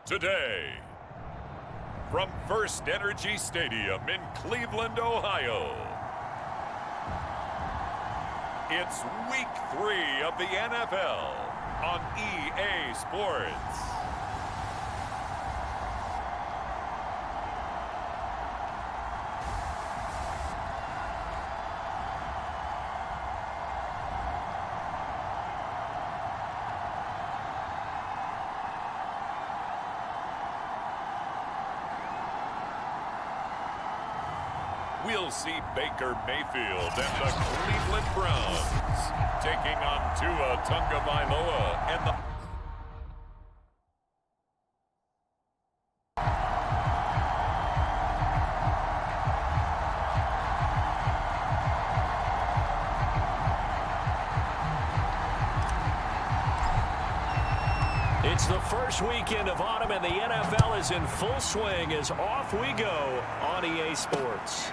Today, from First Energy Stadium in Cleveland, Ohio, it's Week 3 of the NFL on EA Sports. We'll see Baker Mayfield and the Cleveland Browns taking on Tua Tagovailoa and the... It's the first weekend of autumn, and the NFL is in full swing as off we go on EA Sports.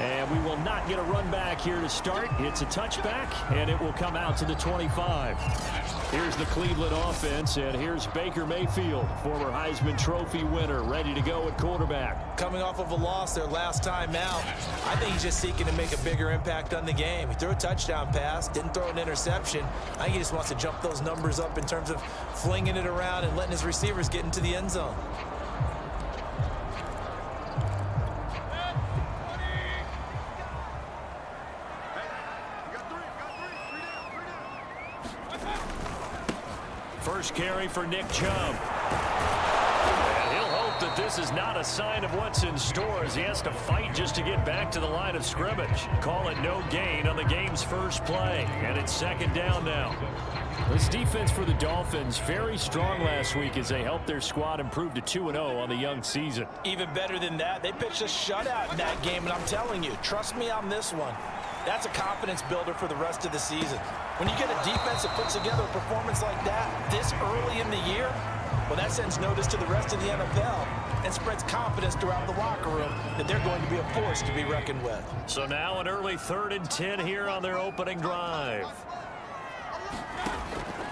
And we will not get a run back here to start. It's a touchback, and it will come out to the 25. Here's the Cleveland offense, and here's Baker Mayfield, former Heisman Trophy winner, ready to go at quarterback. Coming off of a loss their last time out, I think he's just seeking to make a bigger impact on the game. He threw a touchdown pass, didn't throw an interception. I think he just wants to jump those numbers up in terms of flinging it around and letting his receivers get into the end zone. First carry for Nick Chubb. And he'll hope that this is not a sign of what's in store as he has to fight just to get back to the line of scrimmage. Call it no gain on the game's first play. And it's second down now. This defense for the Dolphins, very strong last week as they helped their squad improve to 2-0 on the young season. Even better than that, they pitched a shutout in that game, and I'm telling you, trust me on this one. That's a confidence builder for the rest of the season. When you get a defense that puts together a performance like that this early in the year, well, that sends notice to the rest of the NFL and spreads confidence throughout the locker room that they're going to be a force to be reckoned with. So now an early 3rd and 10 here on their opening drive.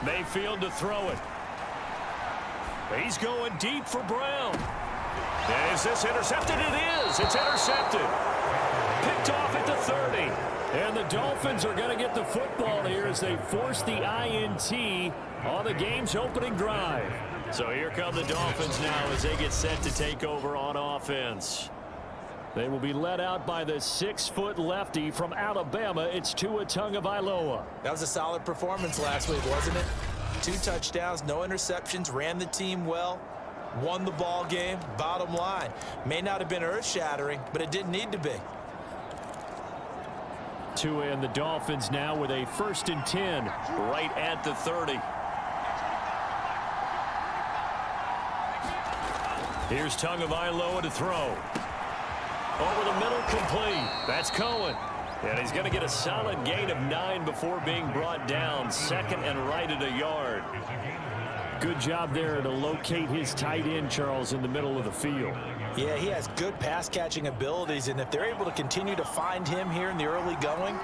Mayfield to throw it. He's going deep for Brown. And is this intercepted? It is. It's intercepted. Picked off at the 30. And the Dolphins are going to get the football here as they force the INT on the game's opening drive. So here come the Dolphins now as they get set to take over on offense. They will be led out by the 6-foot lefty from Alabama. It's Tua Tagovailoa. That was a solid performance last week, wasn't it? 2 touchdowns, no interceptions, ran the team well, won the ball game. Bottom line, may not have been earth-shattering, but it didn't need to be. Tua and the Dolphins now with a 1st and 10 right at the 30. Here's Tagovailoa to throw. Over the middle, complete. That's Cohen. And he's going to get a solid gain of 9 before being brought down. 2nd and right at a yard. Good job there to locate his tight end, Charles, in the middle of the field. Yeah, he has good pass-catching abilities, and if they're able to continue to find him here in the early going,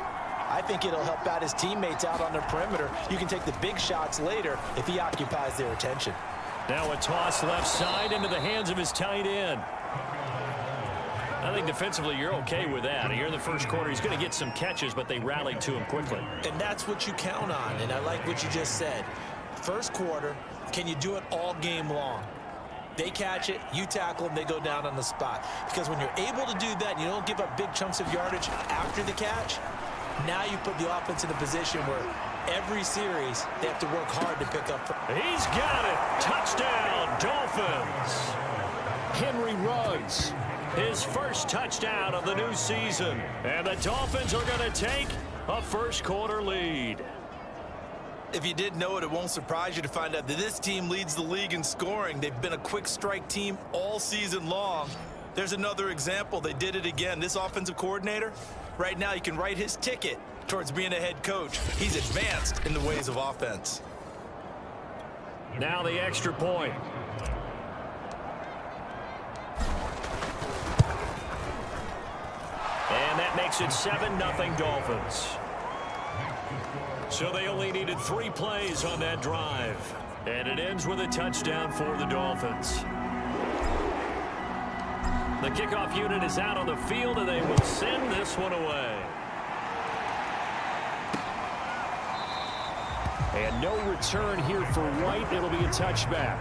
I think it'll help out his teammates out on the perimeter. You can take the big shots later if he occupies their attention. Now a toss left side into the hands of his tight end. I think defensively you're okay with that. Here in the first quarter, he's going to get some catches, but they rallied to him quickly. And that's what you count on, and I like what you just said. First quarter, can you do it all game long? They catch it, you tackle them, they go down on the spot. Because when you're able to do that and you don't give up big chunks of yardage after the catch, now you put the offense in a position where every series they have to work hard to pick up. He's got it. Touchdown, Dolphins. Henry Ruggs, his first touchdown of the new season. And the Dolphins are going to take a first quarter lead. If you didn't know it, it won't surprise you to find out that this team leads the league in scoring. They've been a quick strike team all season long. There's another example. They did it again. This offensive coordinator, right now, you can write his ticket towards being a head coach. He's advanced in the ways of offense. Now the extra point. And that makes it 7-0 Dolphins. So they only needed 3 plays on that drive. And it ends with a touchdown for the Dolphins. The kickoff unit is out on the field, and they will send this one away. And no return here for White. It'll be a touchback.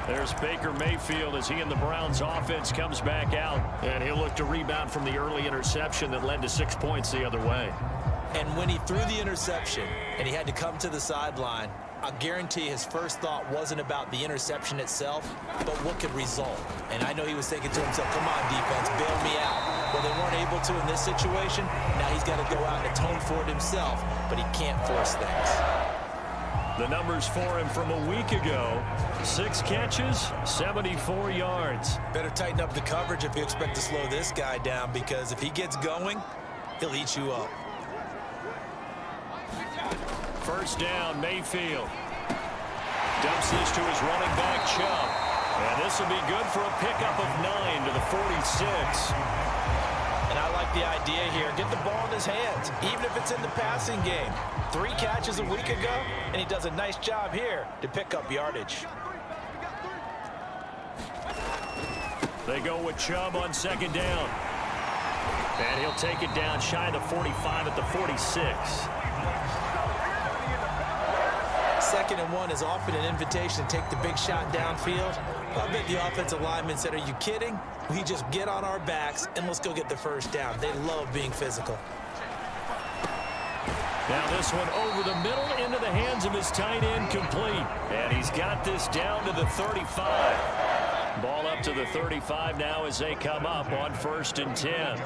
There's Baker Mayfield as he and the Browns offense comes back out. And he'll look to rebound from the early interception that led to 6 points the other way. And when he threw the interception and he had to come to the sideline, I guarantee his first thought wasn't about the interception itself, but what could result. And I know he was thinking to himself, come on, defense, bail me out. Well, they weren't able to in this situation. Now he's got to go out and atone for it himself, but he can't force things. The numbers for him from a week ago: 6 catches, 74 yards. Better tighten up the coverage if you expect to slow this guy down, because if he gets going, he'll eat you up. First down, Mayfield. Dumps this to his running back, Chubb. And this will be good for a pickup of 9 to the 46. And I like the idea here. Get the ball in his hands, even if it's in the passing game. 3 catches a week ago, and he does a nice job here to pick up yardage. They go with Chubb on second down. And he'll take it down shy of the 45 at the 46. 2nd and 1 is often an invitation to take the big shot downfield. I bet the offensive lineman said, are you kidding? We just get on our backs and let's go get the first down. They love being physical. Now this one over the middle into the hands of his tight end, complete. And he's got this down to the 35. Ball up to the 35 now as they come up on 1st and 10.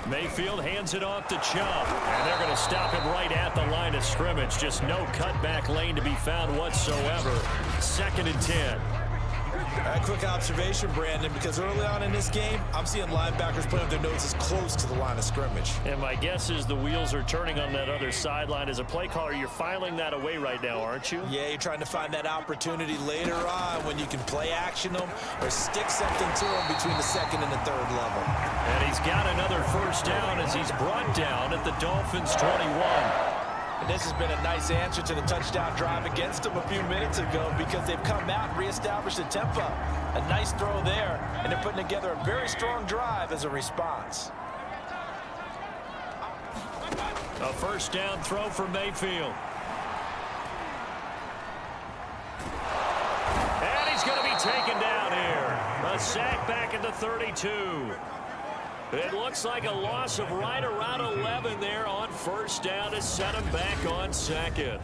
Mayfield hands it off to Chubb, and they're going to stop him right at the line of scrimmage. Just no cutback lane to be found whatsoever. 2nd and 10. A quick observation, Brandon, because early on in this game, I'm seeing linebackers playing with their noses close to the line of scrimmage. And my guess is the wheels are turning on that other sideline. As a play caller, you're filing that away right now, aren't you? Yeah, you're trying to find that opportunity later on when you can play action them or stick something to them between the 2nd and the 3rd level. And he's got another first down as he's brought down at the Dolphins' 21. And this has been a nice answer to the touchdown drive against them a few minutes ago, because they've come out and reestablished the tempo. A nice throw there, and they're putting together a very strong drive as a response. A first down throw for Mayfield. And he's going to be taken down here. A sack back at the 32. It looks like a loss of right around 11 there on first down to set him back on 2nd.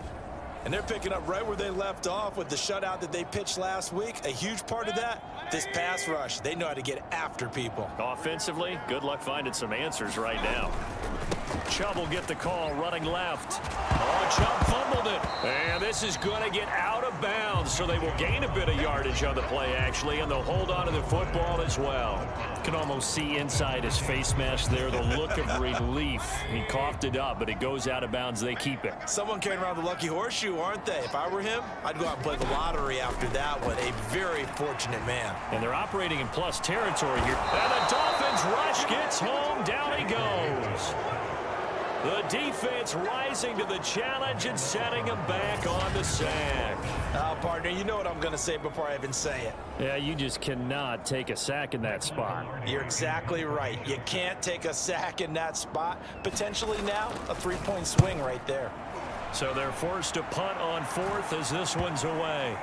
And they're picking up right where they left off with the shutout that they pitched last week. A huge part of that, this pass rush. They know how to get after people. Offensively, good luck finding some answers right now. Chubb will get the call running left. Oh, Chubb fumbled it. And this is going to get out of bounds, so they will gain a bit of yardage on the play, actually, and they'll hold on to the football as well. You can almost see inside his face mask there the look of relief. He coughed it up, but it goes out of bounds. They keep it. Someone carrying around the lucky horseshoe, aren't they? If I were him, I'd go out and play the lottery after that one. A very fortunate man. And they're operating in plus territory here. And the Dolphins rush gets home. Down he goes. The defense rising to the challenge and setting him back on the sack. Now, partner, you know what I'm going to say before I even say it. Yeah, you just cannot take a sack in that spot. You're exactly right. You can't take a sack in that spot. Potentially now a 3-point swing right there. So they're forced to punt on 4th as this one's away.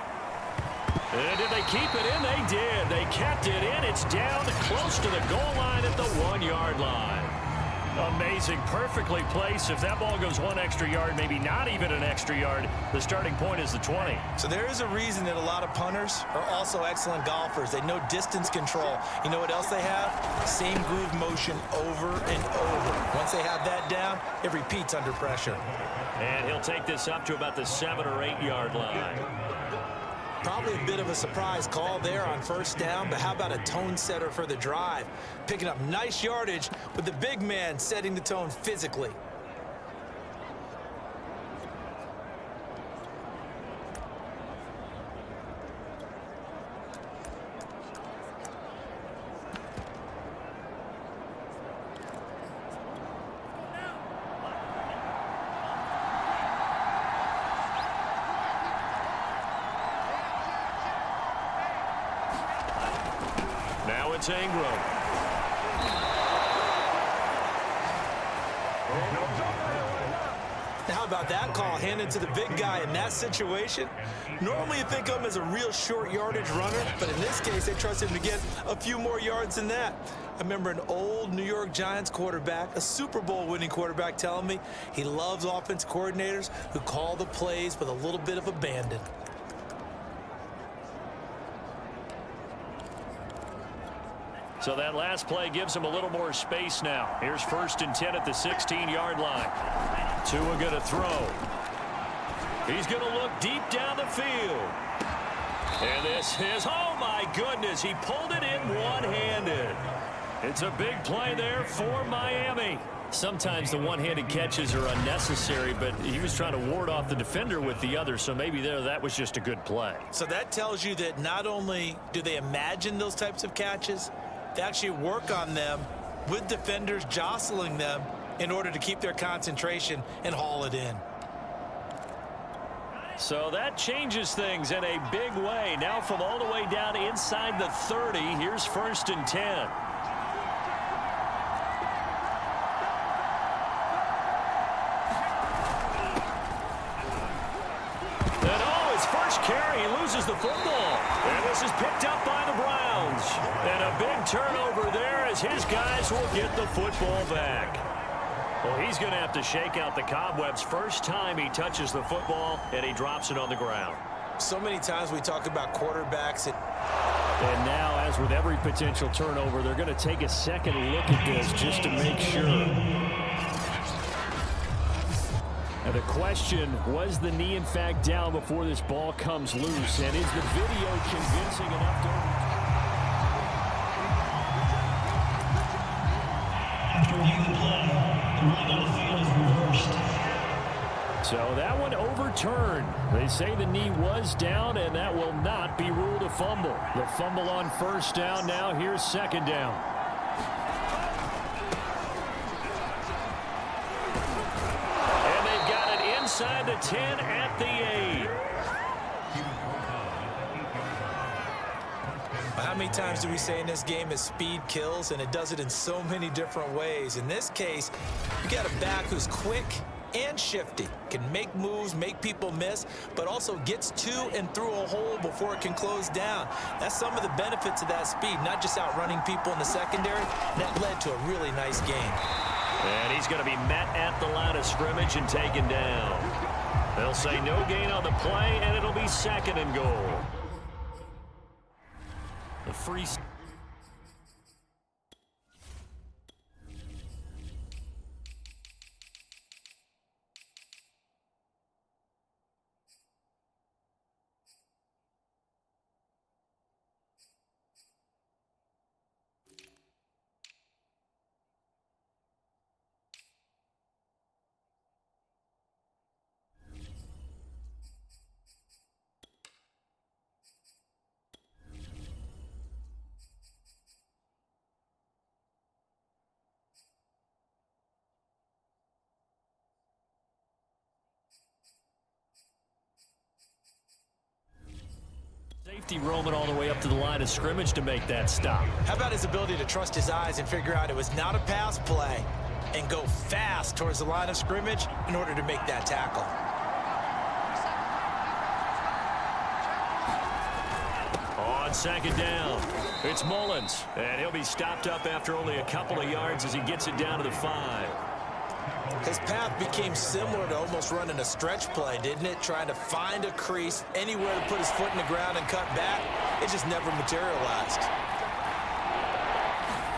And did they keep it in? They did. They kept it in. It's down close to the goal line at the 1-yard line. Amazing, perfectly placed. If that ball goes 1 extra yard, maybe not even an extra yard, the starting point is the 20. So there is a reason that a lot of punters are also excellent golfers. They know distance control. You know what else they have? Same groove motion over and over. Once they have that down, it repeats under pressure. And he'll take this up to about the 7 or 8 yard line. Probably a bit of a surprise call there on first down, but how about a tone setter for the drive? Picking up nice yardage with the big man setting the tone physically. it's Ingram. How about that call handed to the big guy in that situation? Normally you think of him as a real short yardage runner, but in this case they trust him to get a few more yards than that. I remember an old New York Giants quarterback, a Super Bowl winning quarterback, telling me he loves offense coordinators who call the plays with a little bit of abandon. So that last play gives him a little more space now. Here's 1st and 10 at the 16-yard line. Tua going to throw. He's going to look deep down the field. And this is, oh my goodness, he pulled it in one-handed. It's a big play there for Miami. Sometimes the one-handed catches are unnecessary, but he was trying to ward off the defender with the other, so maybe that was just a good play. So that tells you that not only do they imagine those types of catches, they actually work on them with defenders jostling them in order to keep their concentration and haul it in. So that changes things in a big way. Now from all the way down inside the 30, here's 1st and 10. And oh, his first carry, he loses the football. And this is picked up by the Browns. And a big turnover there as his guys will get the football back. Well, he's going to have to shake out the cobwebs. First time he touches the football, and he drops it on the ground. So many times we talk about quarterbacks. And now, as with every potential turnover, they're going to take a second look at this just to make sure. And the question, was the knee in fact down before this ball comes loose? And is the video convincing enough to After reviewing the play, the ruling on the field is reversed. So that one overturned. They say the knee was down, and that will not be ruled a fumble. The fumble on 1st down. Now here's 2nd down. And they've got it inside the 10 at the 8. How many times do we say in this game is speed kills, and it does it in so many different ways. In this case, you got a back who's quick and shifty, can make moves, make people miss, but also gets to and through a hole before it can close down. That's some of the benefits of that speed, not just outrunning people in the secondary. That led to a really nice game. And he's going to be met at the line of scrimmage and taken down. They'll say no gain on the play, and it'll be 2nd and goal. The free... Safety roaming all the way up to the line of scrimmage to make that stop. How about his ability to trust his eyes and figure out it was not a pass play and go fast towards the line of scrimmage in order to make that tackle? On 2nd down, it's Mullins, and he'll be stopped up after only a couple of yards as he gets it down to the 5. His path became similar to almost running a stretch play, didn't it? Trying to find a crease, anywhere to put his foot in the ground and cut back. It just never materialized.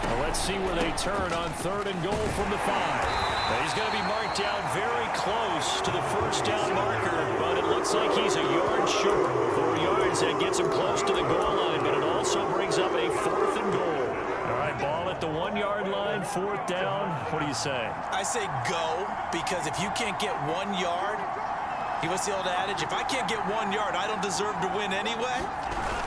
Well, let's see where they turn on 3rd and goal from the 5. He's going to be marked down very close to the 1st down marker, but it looks like he's a yard short. 4 yards, that gets him close to the goal line, but it also brings up a 4th and goal. All right, ball at the 1-yard line, 4th down. What do you say? I say go, because if you can't get 1 yard, what's the old adage? If I can't get 1 yard, I don't deserve to win anyway.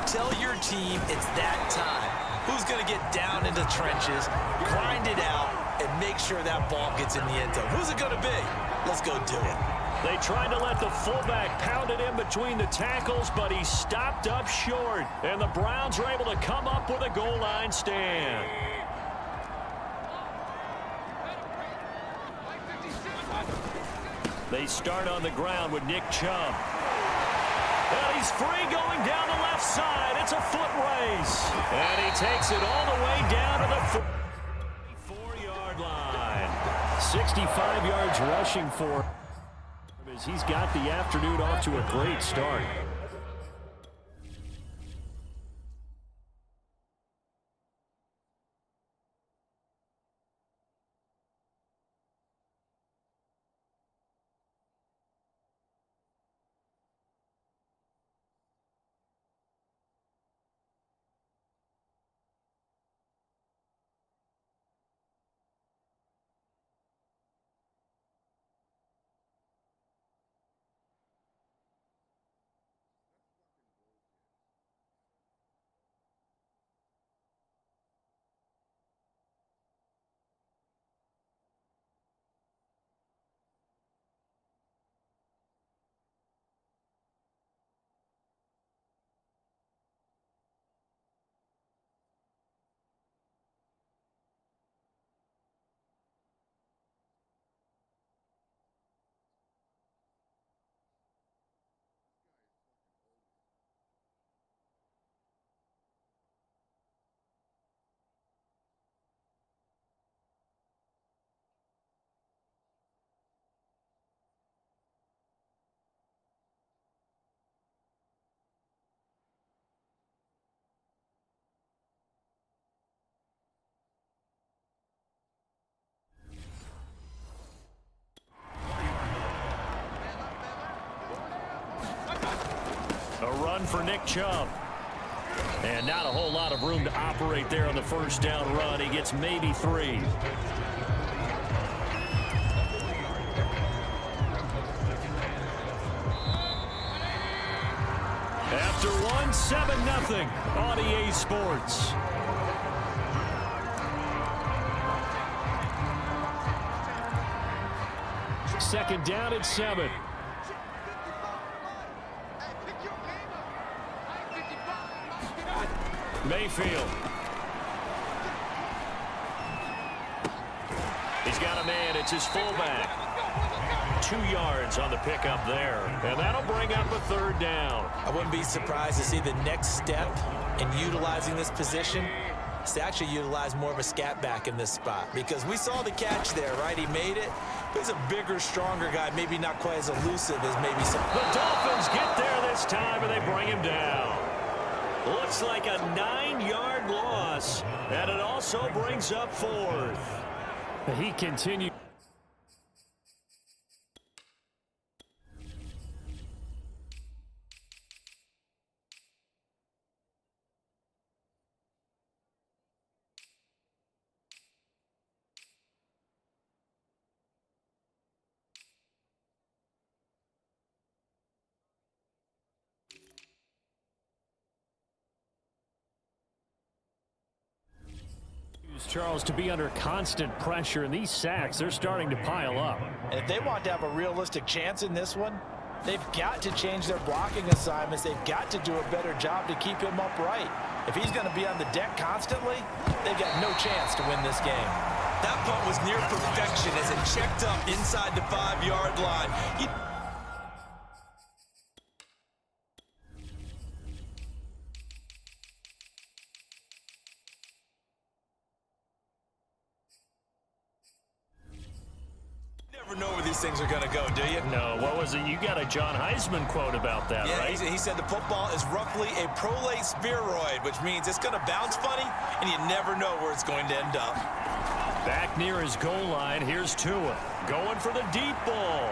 Tell your team it's that time. Who's going to get down into the trenches, grind it out, and make sure that ball gets in the end zone? Who's it going to be? Let's go do it. They tried to let the fullback pound it in between the tackles, but he stopped up short. And the Browns are able to come up with a goal line stand. They start on the ground with Nick Chubb. And he's free going down the left side. It's a foot race. And he takes it all the way down to the 4-yard line. 65 yards rushing for him as he's got the afternoon off to a great start. A run for Nick Chubb. And not a whole lot of room to operate there on the first down run. He gets maybe 3. After one, 7-0 on EA Sports. Second down at 7. Mayfield. He's got a man. It's his fullback. 2 yards on the pickup there. And that'll bring up a 3rd down. I wouldn't be surprised to see the next step in utilizing this position is to actually utilize more of a scat back in this spot. Because we saw the catch there, right? He made it. But he's a bigger, stronger guy. Maybe not quite as elusive as maybe some. The Dolphins get there this time, and they bring him down. Looks like a 9-yard loss, and it also brings up 4th. He continues. Charles, to be under constant pressure, and these sacks, they're starting to pile up. And if they want to have a realistic chance in this one, they've got to change their blocking assignments. They've got to do a better job to keep him upright. If he's going to be on the deck constantly, they've got no chance to win this game. That punt was near perfection as it checked up inside the 5-yard line. Never know where these things are going to go, do you? No, what was it? You got a John Heisman quote about that, yeah, right? He said the football is roughly a prolate spheroid, which means it's going to bounce funny, and you never know where it's going to end up. Back near his goal line, here's Tua, going for the deep ball.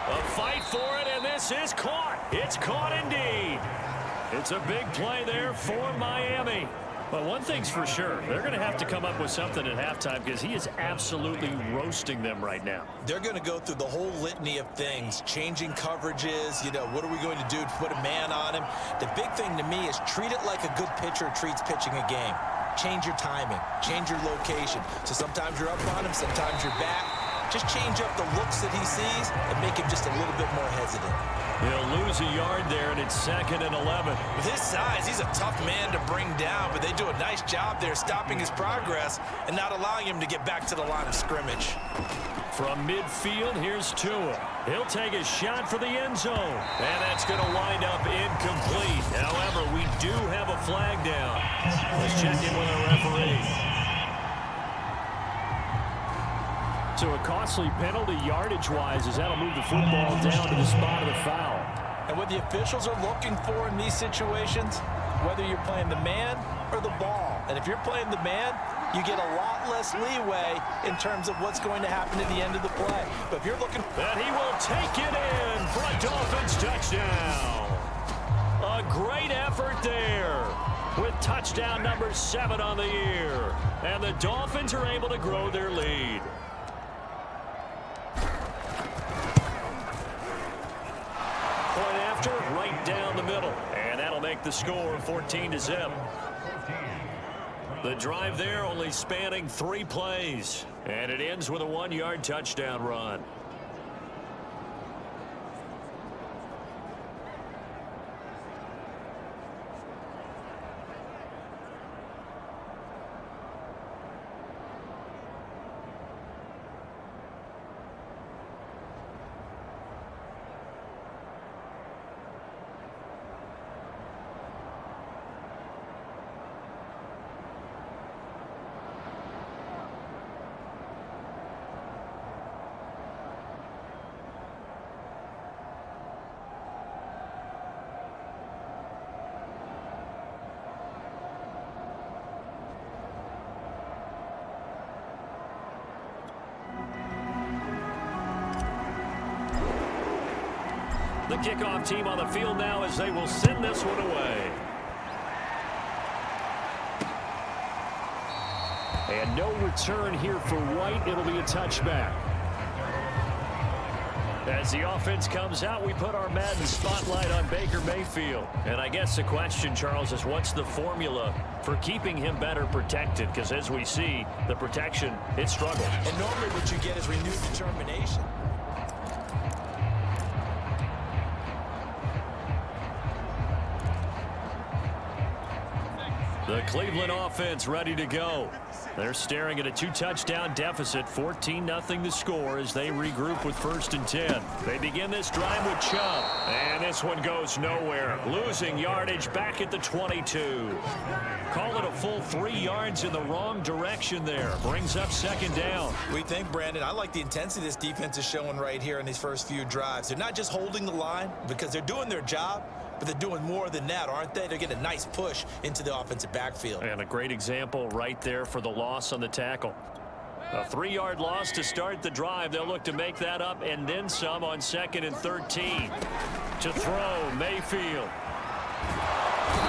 A fight for it, and this is caught. It's caught indeed. It's a big play there for Miami. Well, one thing's for sure. They're going to have to come up with something at halftime because he is absolutely roasting them right now. They're going to go through the whole litany of things, changing coverages, what are we going to do to put a man on him? The big thing to me is treat it like a good pitcher treats pitching a game. Change your timing, change your location. So sometimes you're up on him, sometimes you're back. just change up the looks that he sees and make him just a little bit more hesitant. He'll lose a yard there, and it's 2nd and 11. With his size, he's a tough man to bring down, but they do a nice job there stopping his progress and not allowing him to get back to the line of scrimmage. From midfield, here's Tua. He'll take a shot for the end zone. And that's going to wind up incomplete. However, we do have a flag down. Let's check in with our referee. So a costly penalty yardage-wise as that'll move the football down to the spot of the foul. And what the officials are looking for in these situations, whether you're playing the man or the ball. And if you're playing the man, you get a lot less leeway in terms of what's going to happen at the end of the play. But if you're looking... And he will take it in for a Dolphins touchdown. A great effort there with touchdown number 7 on the year. And the Dolphins are able to grow their lead. Point after, right down the middle. And that'll make the score 14-0. The drive there only spanning 3 plays. And it ends with a 1-yard touchdown run. The kickoff team on the field now as they will send this one away. And no return here for White. It'll be a touchback. As the offense comes out, we put our Madden spotlight on Baker Mayfield. And I guess the question, Charles, is what's the formula for keeping him better protected? Because as we see, the protection, it struggled. And normally what you get is renewed determination. The Cleveland offense ready to go. They're staring at a 2-touchdown deficit, 14-0 the score as they regroup with 1st and 10. They begin this drive with Chubb, and this one goes nowhere. Losing yardage back at the 22. Call it a full 3 yards in the wrong direction there. Brings up 2nd down. We think, Brandon, I like the intensity this defense is showing right here in these first few drives. They're not just holding the line because they're doing their job, but they're doing more than that, aren't they? They're getting a nice push into the offensive backfield. And a great example right there for the loss on the tackle. A 3-yard loss to start the drive. They'll look to make that up and then some on 2nd and 13. To throw, Mayfield.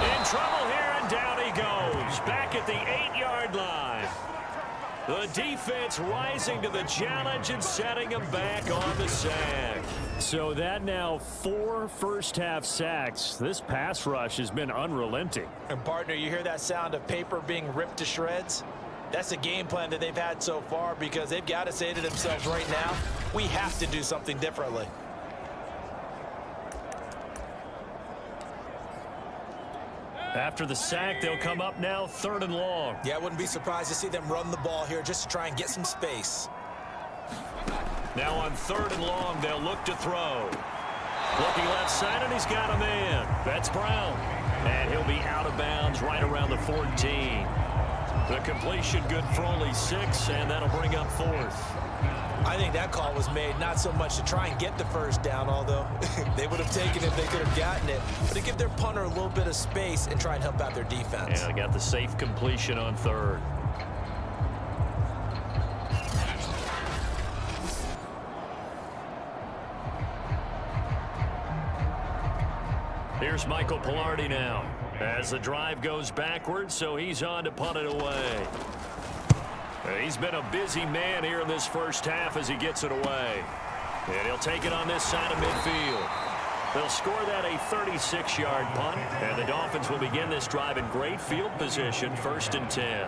In trouble here, and down he goes. Back at the 8-yard line. The defense rising to the challenge and setting him back on the sack. So that now 4 first-half sacks. This pass rush has been unrelenting. And, partner, you hear that sound of paper being ripped to shreds? That's the game plan that they've had so far because they've got to say to themselves right now, we have to do something differently. After the sack, they'll come up now 3rd and long. Yeah, I wouldn't be surprised to see them run the ball here just to try and get some space. Now on 3rd and long, they'll look to throw. Looking left side, and he's got a man. That's Brown. And he'll be out of bounds right around the 14. The completion good for only 6, and that'll bring up 4th. I think that call was made not so much to try and get the first down, although they would have taken it if they could have gotten it, but to give their punter a little bit of space and try and help out their defense. And I got the safe completion on 3rd. Here's Michael Pilardi now as the drive goes backwards, so he's on to punt it away. He's been a busy man here in this first half as he gets it away. And he'll take it on this side of midfield. They'll score that a 36-yard punt, and the Dolphins will begin this drive in great field position, 1st and 10.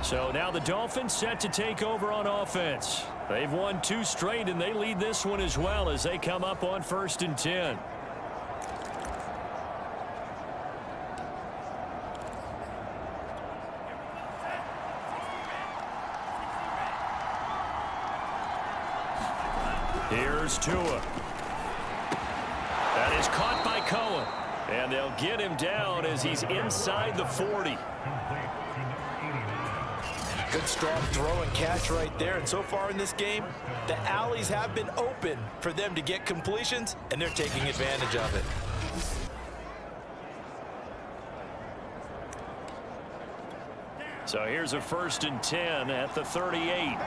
So now the Dolphins set to take over on offense. They've won 2 straight, and they lead this one as well as they come up on 1st and 10. Here's Tua. That is caught by Cohen. And they'll get him down as he's inside the 40. Good strong throw and catch right there. And so far in this game, the alleys have been open for them to get completions, and they're taking advantage of it. So here's a 1st and 10 at the 38.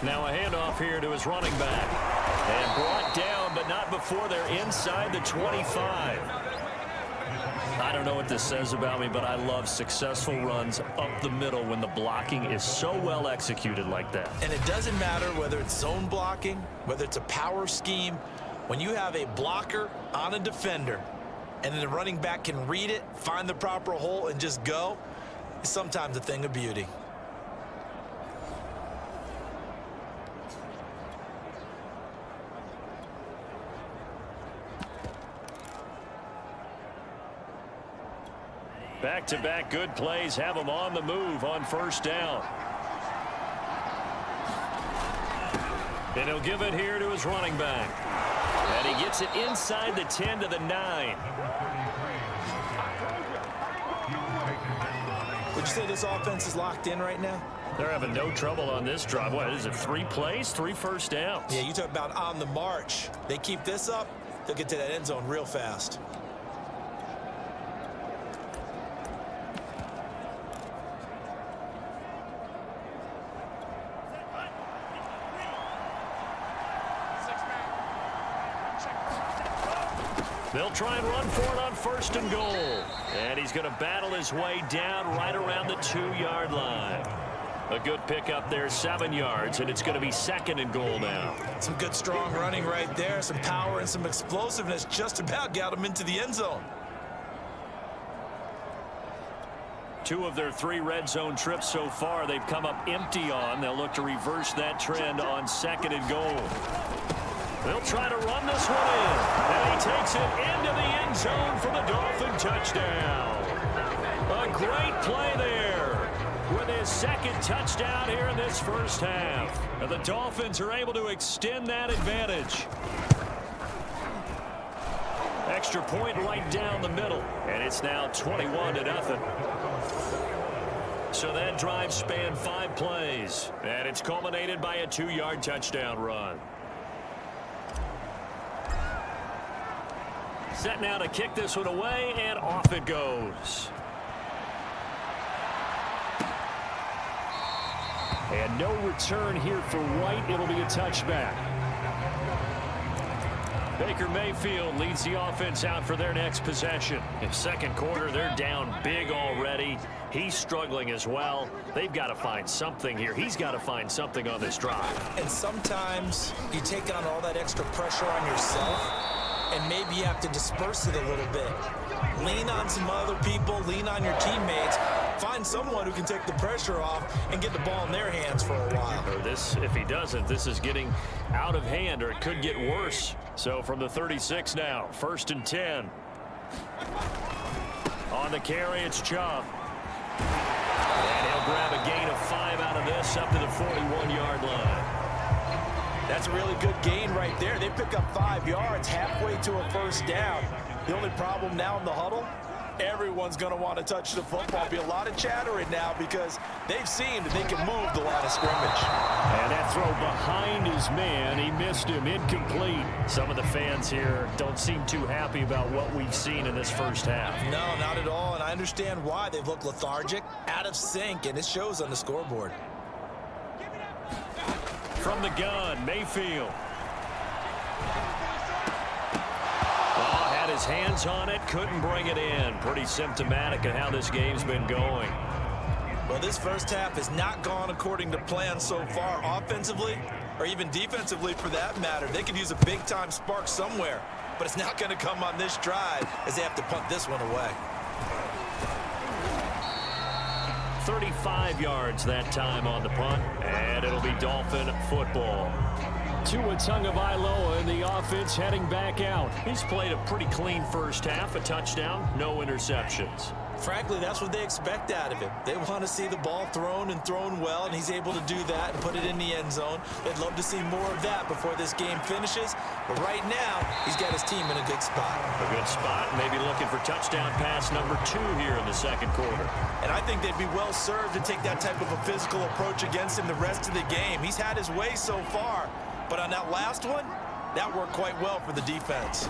Now a handoff here to his running back. And brought down, but not before they're inside the 25. I don't know what this says about me, but I love successful runs up the middle when the blocking is so well executed like that. And it doesn't matter whether it's zone blocking, whether it's a power scheme. When you have a blocker on a defender, and then the running back can read it, find the proper hole, and just go, it's sometimes a thing of beauty. Back-to-back good plays have him on the move on 1st down. And he'll give it here to his running back. And he gets it inside the 10 to the 9. Would you say this offense is locked in right now? They're having no trouble on this drive. What is it, 3 plays, 3 first downs? Yeah, you talk about on the march. They keep this up, they'll get to that end zone real fast. They'll try and run for it on 1st and goal. And he's going to battle his way down right around the 2-yard line. A good pickup there, 7 yards, and it's going to be 2nd and goal now. Some good strong running right there, some power and some explosiveness just about got him into the end zone. 2 of their 3 red zone trips so far they've come up empty on. They'll look to reverse that trend on 2nd and goal. They'll try to run this one in. And he takes it into the end zone for the Dolphin touchdown. A great play there with his 2nd touchdown here in this 1st half. And the Dolphins are able to extend that advantage. Extra point right down the middle. And it's now 21-0. So that drive spanned 5 plays. And it's culminated by a 2-yard touchdown run. Set now to kick this one away, and off it goes. And no return here for White. It'll be a touchback. Baker Mayfield leads the offense out for their next possession. In 2nd quarter, they're down big already. He's struggling as well. They've got to find something here. He's got to find something on this drive. And sometimes you take on all that extra pressure on yourself, and maybe you have to disperse it a little bit. Lean on some other people, lean on your teammates. Find someone who can take the pressure off and get the ball in their hands for a while. Or this, if he doesn't, this is getting out of hand, or it could get worse. So from the 36 now, 1st and 10. On the carry, it's Chubb. And he'll grab a gain of 5 out of this up to the 41-yard line. That's a really good gain right there. They pick up 5 yards halfway to a 1st down. The only problem now in the huddle, everyone's going to want to touch the football. Be a lot of chattering now because they've seen that they can move the line of scrimmage. And that throw behind his man, he missed him, incomplete. Some of the fans here don't seem too happy about what we've seen in this 1st half. No, not at all, and I understand why. They've looked lethargic, out of sync, and it shows on the scoreboard. From the gun, Mayfield. Had his hands on it, couldn't bring it in. Pretty symptomatic of how this game's been going. Well, this 1st half has not gone according to plan so far offensively, or even defensively for that matter. They could use a big-time spark somewhere, but it's not going to come on this drive as they have to punt this one away. 35 yards that time on the punt, and it'll be Dolphin football. Tua Tagovailoa in the offense heading back out. He's played a pretty clean first half, a touchdown, no interceptions. Frankly, that's what they expect out of him. They want to see the ball thrown and thrown well, and he's able to do that and put it in the end zone. They'd love to see more of that before this game finishes. But right now, he's got his team in a good spot. A good spot, maybe looking for touchdown pass number 2 here in the second quarter. And I think they'd be well served to take that type of a physical approach against him the rest of the game. He's had his way so far. But on that last one, that worked quite well for the defense.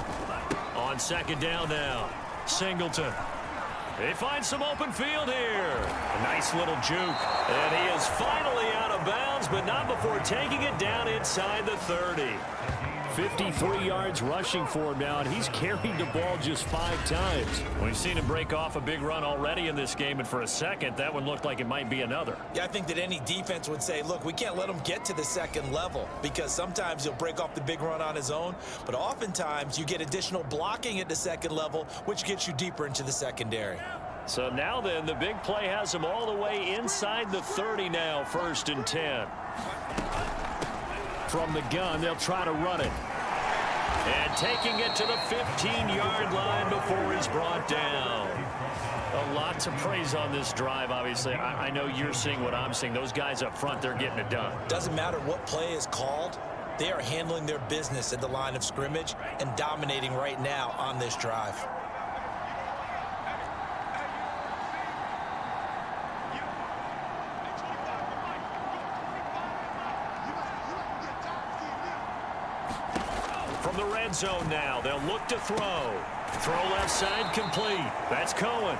On second down now, Singleton. They find some open field here. A nice little juke. And he is finally out of bounds, but not before taking it down inside the 30. 53 yards rushing for him now, and he's carried the ball just 5 times. We've seen him break off a big run already in this game, and for a second, that one looked like it might be another. Yeah, I think that any defense would say, look, we can't let him get to the second level, because sometimes he'll break off the big run on his own, but oftentimes you get additional blocking at the second level, which gets you deeper into the secondary. So now then, the big play has him all the way inside the 30 now, 1st and 10. From the gun, they'll try to run it. And taking it to the 15-yard line before he's brought down. A lot to praise on this drive, obviously. I know you're seeing what I'm seeing. Those guys up front, they're getting it done. Doesn't matter what play is called. They are handling their business at the line of scrimmage and dominating right now on this drive. From the red zone now, they'll look to throw. Throw left side complete. That's Cohen.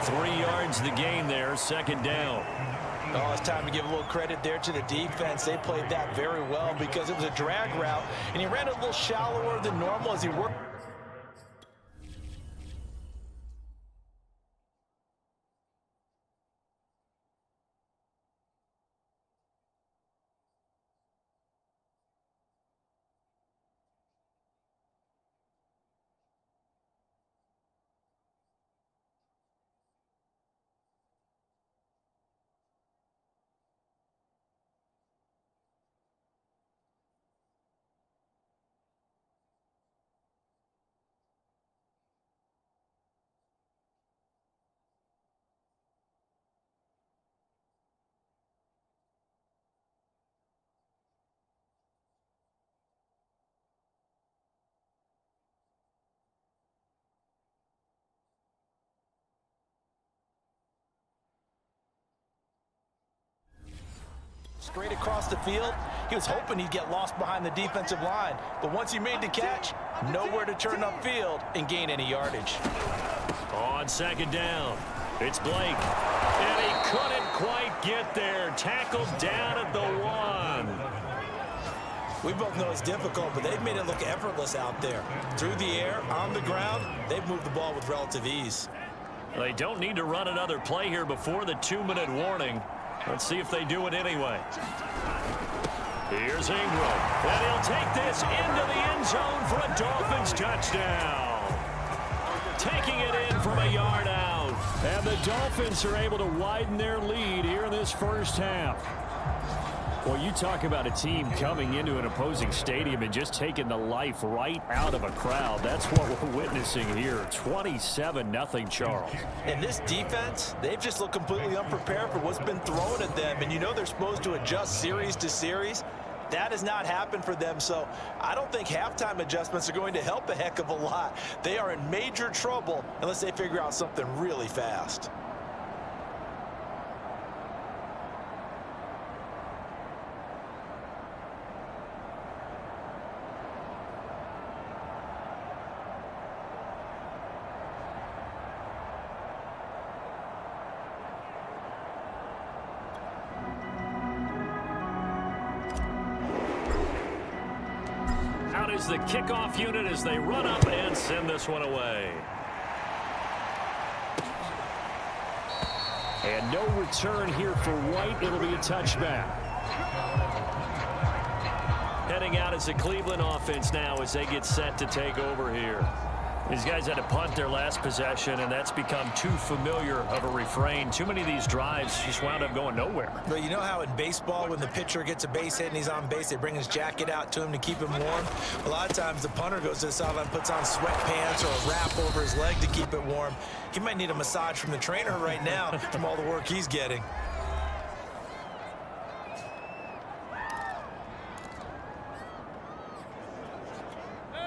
3 yards the gain there, 2nd down. Oh, it's time to give a little credit there to the defense. They played that very well because it was a drag route, and he ran a little shallower than normal as he worked. Straight across the field. He was hoping he'd get lost behind the defensive line. But once he made the catch, nowhere to turn upfield and gain any yardage. On 2nd down, it's Blake. And he couldn't quite get there. Tackled down at the 1. We both know it's difficult, but they've made it look effortless out there. Through the air, on the ground, they've moved the ball with relative ease. They don't need to run another play here before the 2-minute warning. Let's see if they do it anyway. Here's Ingram. And he'll take this into the end zone for a Dolphins touchdown. Taking it in from a yard out. And the Dolphins are able to widen their lead here in this first half. Well, you talk about a team coming into an opposing stadium and just taking the life right out of a crowd. That's what we're witnessing here. 27-0, Charles. And this defense, they've just looked completely unprepared for what's been thrown at them. And you know they're supposed to adjust series to series. That has not happened for them. So I don't think halftime adjustments are going to help a heck of a lot. They are in major trouble unless they figure out something really fast. Out is the kickoff unit as they run up and send this one away. And no return here for White. It'll be a touchback. Heading out is the Cleveland offense now as they get set to take over here. These guys had to punt their last possession, and that's become too familiar of a refrain. Too many of these drives just wound up going nowhere. But you know how in baseball, when the pitcher gets a base hit and he's on base, they bring his jacket out to him to keep him warm? A lot of times the punter goes to the sideline, puts on sweatpants or a wrap over his leg to keep it warm. He might need a massage from the trainer right now from all the work he's getting.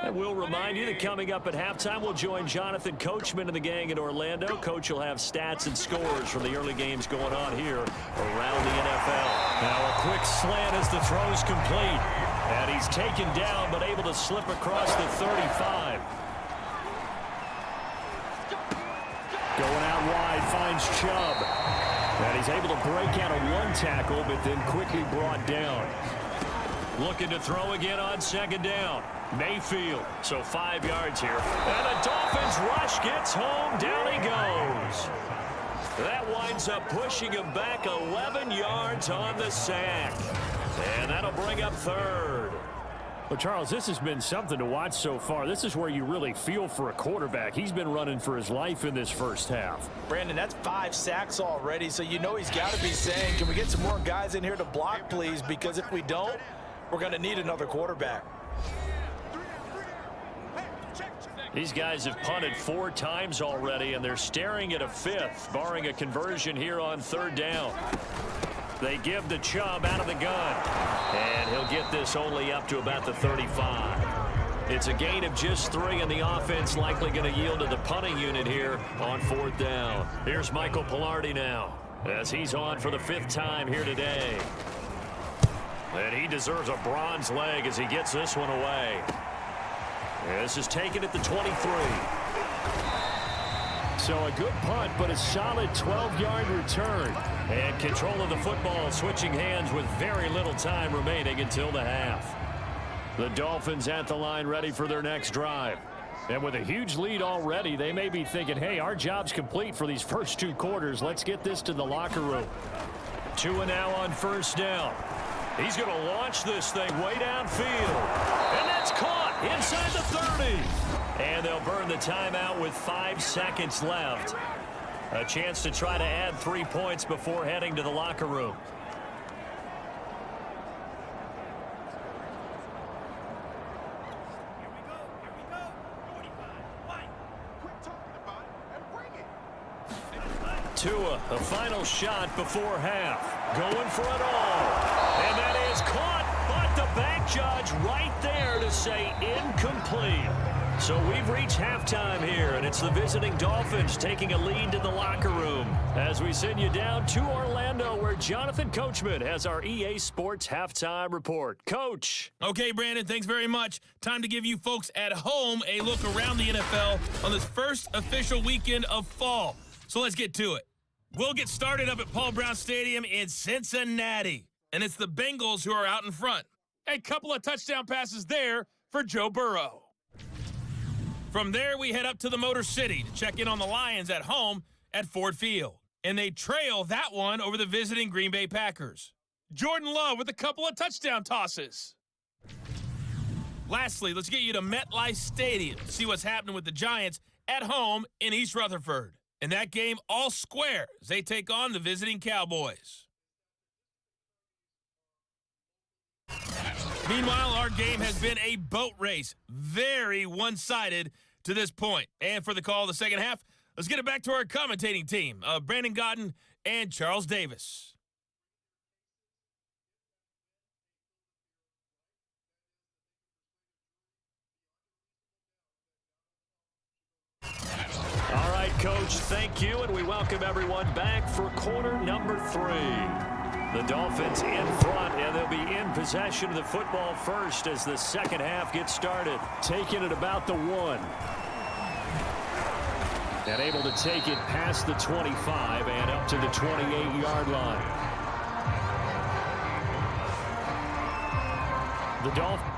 And we'll remind you that coming up at halftime, we'll join Jonathan Coachman and the gang in Orlando. Coach will have stats and scores from the early games going on here around the NFL. Now a quick slant as the throw's complete. And he's taken down, but able to slip across the 35. Going out wide, finds Chubb. And he's able to break out of one tackle, but then quickly brought down. Looking to throw again on second down. Mayfield, so 5 yards here. And the Dolphins rush gets home. Down he goes. That winds up pushing him back 11 yards on the sack. And that'll bring up third. Well, Charles, this has been something to watch so far. This is where you really feel for a quarterback. He's been running for his life in this first half. Brandon, that's 5 sacks already, so you know he's got to be saying, can we get some more guys in here to block, please? Because if we don't, we're going to need another quarterback. These guys have punted 4 times already, and they're staring at a 5th, barring a conversion here on third down. They give to Chubb out of the gun, and he'll get this only up to about the 35. It's a gain of just 3, and the offense likely going to yield to the punting unit here on 4th down. Here's Michael Pilardi now, as he's on for the 5th time here today. And he deserves a bronze leg as he gets this one away. This is taken at the 23. So a good punt, but a solid 12-yard return. And control of the football switching hands with very little time remaining until the half. The Dolphins at the line ready for their next drive. And with a huge lead already, they may be thinking, hey, our job's complete for these first 2 quarters. Let's get this to the locker room. Tua now on first down. He's going to launch this thing way downfield. And that's caught inside the 30. And they'll burn the timeout with 5 seconds left. A chance to try to add 3 points before heading to the locker room. Tua, a final shot before half. Going for it all. And that is caught, but the back judge right there to say incomplete. So we've reached halftime here, and it's the visiting Dolphins taking a lead to the locker room as we send you down to Orlando, where Jonathan Coachman has our EA Sports halftime report. Coach. Okay, Brandon, thanks very much. Time to give you folks at home a look around the NFL on this first official weekend of fall. So let's get to it. We'll get started up at Paul Brown Stadium in Cincinnati, and it's the Bengals who are out in front. A couple of touchdown passes there for Joe Burrow. From there, we head up to the Motor City to check in on the Lions at home at Ford Field, and they trail that one over the visiting Green Bay Packers. Jordan Love with a couple of touchdown tosses. Lastly, let's get you to MetLife Stadium to see what's happening with the Giants at home in East Rutherford. And that game all square as they take on the visiting Cowboys. Meanwhile, our game has been a boat race. Very one-sided to this point. And for the call of the second half, let's get it back to our commentating team of Brandon Godden and Charles Davis. All right, Coach, thank you, and we welcome everyone back for quarter number 3. The Dolphins in front, and they'll be in possession of the football first as the second half gets started. Taking it about the 1. And able to take it past the 25 and up to the 28-yard line. The Dolphins.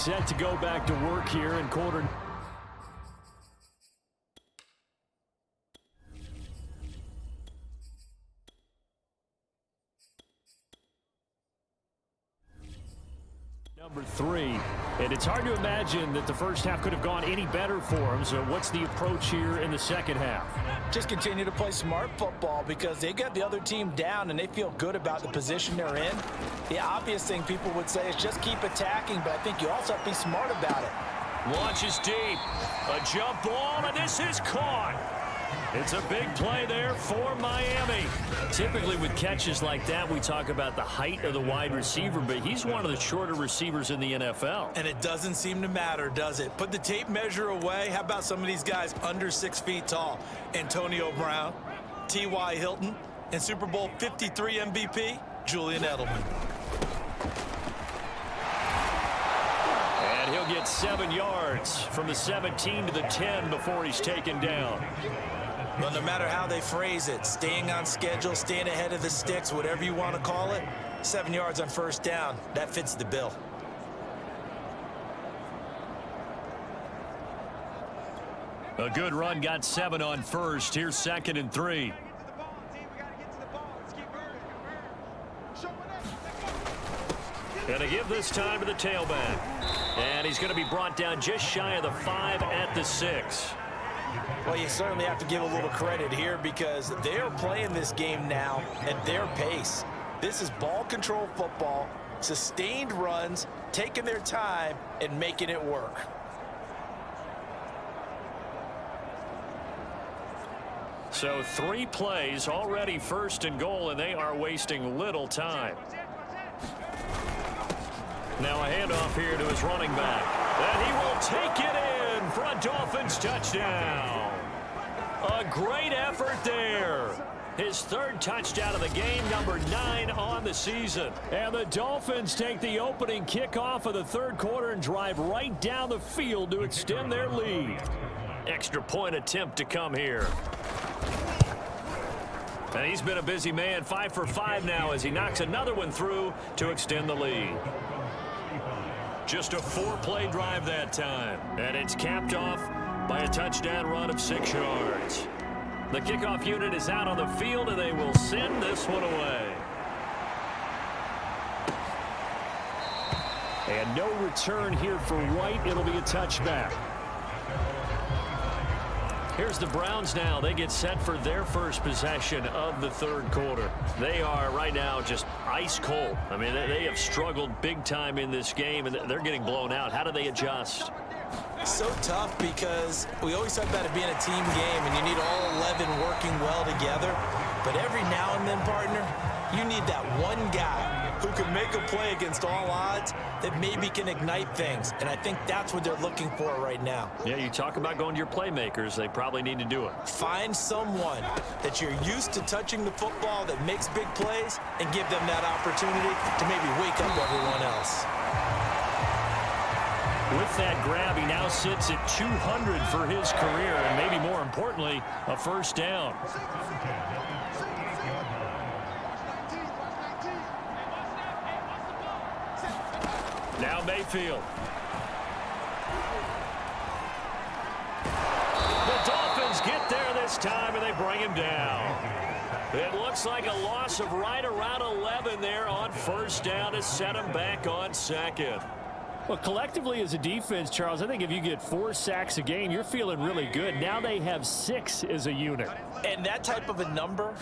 set to go back to work here in quarter. Number 3, and it's hard to imagine that the first half could have gone any better for them. So what's the approach here in the second half? Just continue to play smart football because they got the other team down and they feel good about the position they're in. The obvious thing people would say is just keep attacking, but I think you also have to be smart about it. Launches deep. A jump ball, and this is caught. It's a big play there for Miami. Typically with catches like that, we talk about the height of the wide receiver, but he's one of the shorter receivers in the NFL. And it doesn't seem to matter, does it? Put the tape measure away. How about some of these guys under 6 feet tall? Antonio Brown, T.Y. Hilton, and Super Bowl 53 MVP, Julian Edelman. And he'll get 7 yards from the 17 to the 10 before he's taken down. Well, no matter how they phrase it, staying on schedule, staying ahead of the sticks, whatever you want to call it, 7 yards on first down, that fits the bill. A good run, got 7 on first. Here's 2nd and 3. Gonna give this time to the tailback. And he's going to be brought down just shy of the 5 at the 6. Well, you certainly have to give a little credit here because they're playing this game now at their pace. This is ball control football, sustained runs, taking their time, and making it work. So 3 plays, already 1st and goal, and they are wasting little time. Now a handoff here to his running back. And he will take it in for a Dolphins touchdown. A great effort there. His 3rd touchdown of the game, number 9 on the season. And the Dolphins take the opening kickoff of the 3rd quarter and drive right down the field to extend their lead. Extra point attempt to come here. And he's been a busy man, 5 for 5 now as he knocks another one through to extend the lead. Just a 4-play drive that time. And it's capped off by a touchdown run of 6 yards. The kickoff unit is out on the field, and they will send this one away. And no return here for White. It'll be a touchback. Here's the Browns now. They get set for their first possession of the 3rd quarter. They are right now just ice cold. I mean, they have struggled big time in this game, and they're getting blown out. How do they adjust? So tough because we always talk about it being a team game, and you need all 11 working well together. But every now and then, partner, you need that one guy who can make a play against all odds that maybe can ignite things. And I think that's what they're looking for right now. Yeah, you talk about going to your playmakers. They probably need to do it. Find someone that you're used to touching the football that makes big plays and give them that opportunity to maybe wake up everyone else. With that grab, he now sits at 200 for his career, and maybe more importantly, a 1st down. Now Mayfield. The Dolphins get there this time, and they bring him down. It looks like a loss of right around 11 there on 1st down to set him back on 2nd. Well, collectively as a defense, Charles, I think if you get 4 sacks a game, you're feeling really good. Now they have 6 as a unit. And that type of a number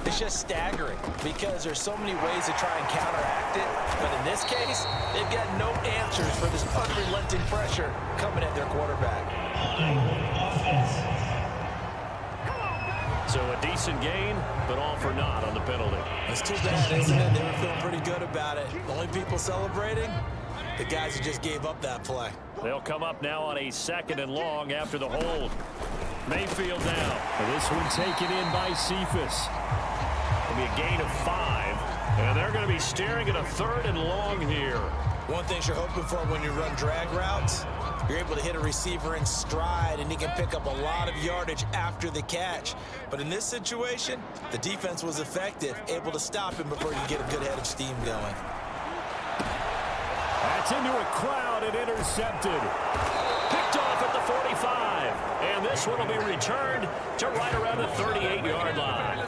is just staggering because there's so many ways to try and counteract it. But in this case, they've got no answers for this unrelenting pressure coming at their quarterback. So a decent gain, but all for naught on the penalty. It's too bad, isn't it? They were feeling pretty good about it. The only people celebrating, the guys who just gave up that play. They'll come up now on a 2nd and long after the hold. Mayfield now. And this one taken in by Cephas. It'll be a gain of 5. And they're going to be staring at a 3rd and long here. One thing you're hoping for when you run drag routes, you're able to hit a receiver in stride, and he can pick up a lot of yardage after the catch. But in this situation, the defense was effective, able to stop him before you get a good head of steam going. Gets into a crowd and intercepted. Picked off at the 45. And this one will be returned to right around the 38-yard line.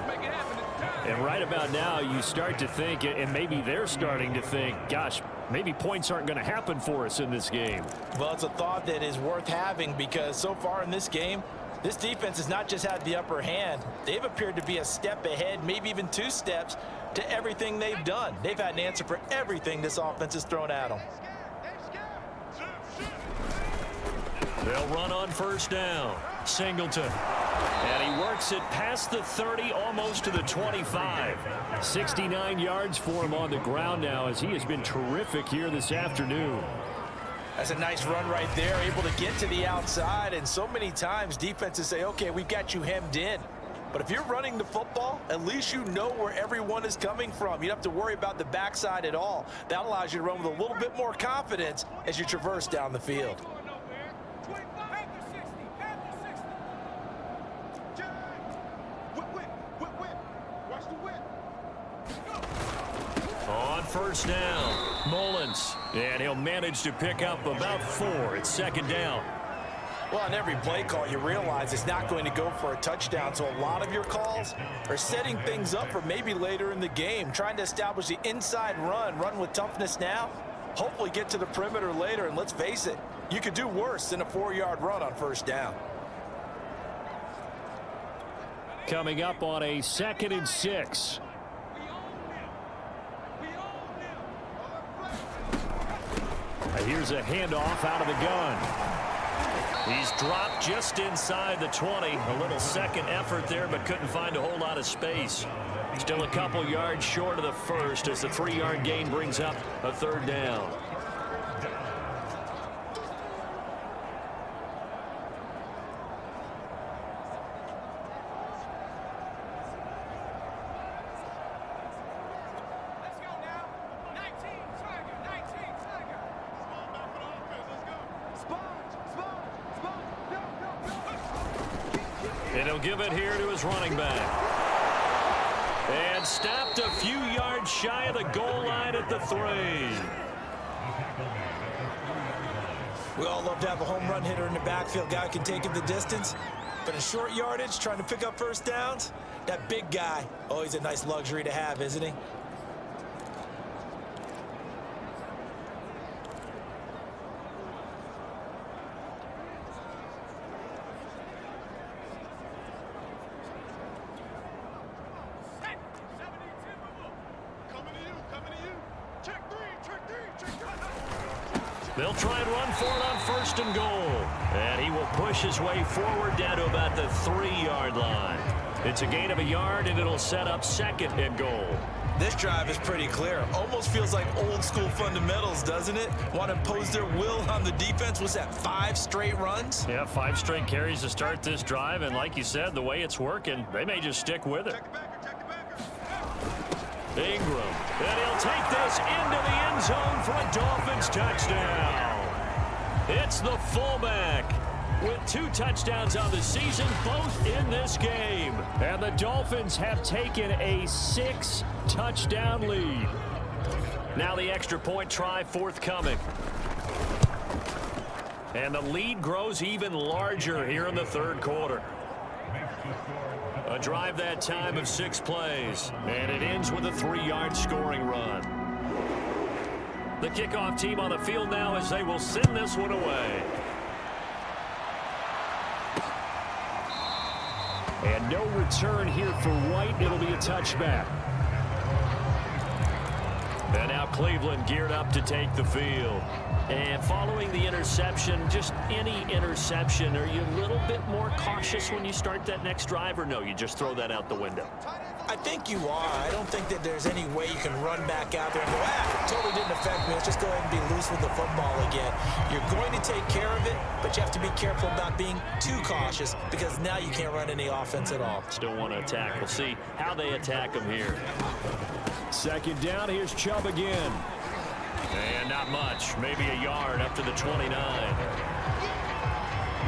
And right about now, you start to think, and maybe they're starting to think, gosh, maybe points aren't going to happen for us in this game. Well, it's a thought that is worth having because so far in this game, this defense has not just had the upper hand. They've appeared to be a step ahead, maybe even 2 steps to everything they've done. They've had an answer for everything this offense has thrown at them. They'll run on first down. Singleton. And he works it past the 30, almost to the 25. 69 yards for him on the ground now as he has been terrific here this afternoon. That's a nice run right there, able to get to the outside. And so many times defenses say, okay, we've got you hemmed in. But if you're running the football, at least you know where everyone is coming from. You don't have to worry about the backside at all. That allows you to run with a little bit more confidence as you traverse down the field. On first down, Mullins. And he'll manage to pick up about 4. It's second down. Well, on every play call, you realize it's not going to go for a touchdown. So a lot of your calls are setting things up for maybe later in the game, trying to establish the inside run with toughness now, hopefully get to the perimeter later. And let's face it, you could do worse than a 4-yard run on first down. Coming up on a 2nd and 6. Here's a handoff out of the gun. He's dropped just inside the 20. A little second effort there, but couldn't find a whole lot of space. Still a couple yards short of the first as the 3-yard gain brings up a 3rd down. And he'll give it here to his running back. And stopped a few yards shy of the goal line at the 3. We all love to have a home run hitter in the backfield, guy who can take it the distance. But in short yardage, trying to pick up first downs, that big guy, always a nice luxury to have, isn't he? They'll try and run for it on 1st and goal. And he will push his way forward down to about the 3-yard line. It's a gain of a yard, and it'll set up 2nd and goal. This drive is pretty clear. Almost feels like old school fundamentals, doesn't it? Want to impose their will on the defense. Was that 5 straight runs? Yeah, 5 straight carries to start this drive. And like you said, the way it's working, they may just stick with it. Ingram, and he'll take this into the end zone for a Dolphins touchdown. It's the fullback with 2 touchdowns on the season, both in this game. And the Dolphins have taken a 6-touchdown lead. Now the extra point try forthcoming. And the lead grows even larger here in the 3rd quarter. A drive that time of 6 plays, and it ends with a 3-yard scoring run. The kickoff team on the field now as they will send this one away. And no return here for White. It'll be a touchback. And now Cleveland geared up to take the field. And following the interception, just any interception, are you a little bit more cautious when you start that next drive, or no, you just throw that out the window? I think you are. I don't think that there's any way you can run back out there and go, totally didn't affect me. Let's just go ahead and be loose with the football again. You're going to take care of it, but you have to be careful about being too cautious because now you can't run any offense at all. Still want to attack. We'll see how they attack them here. 2nd down, here's Chubb again. And not much, maybe a yard up to the 29.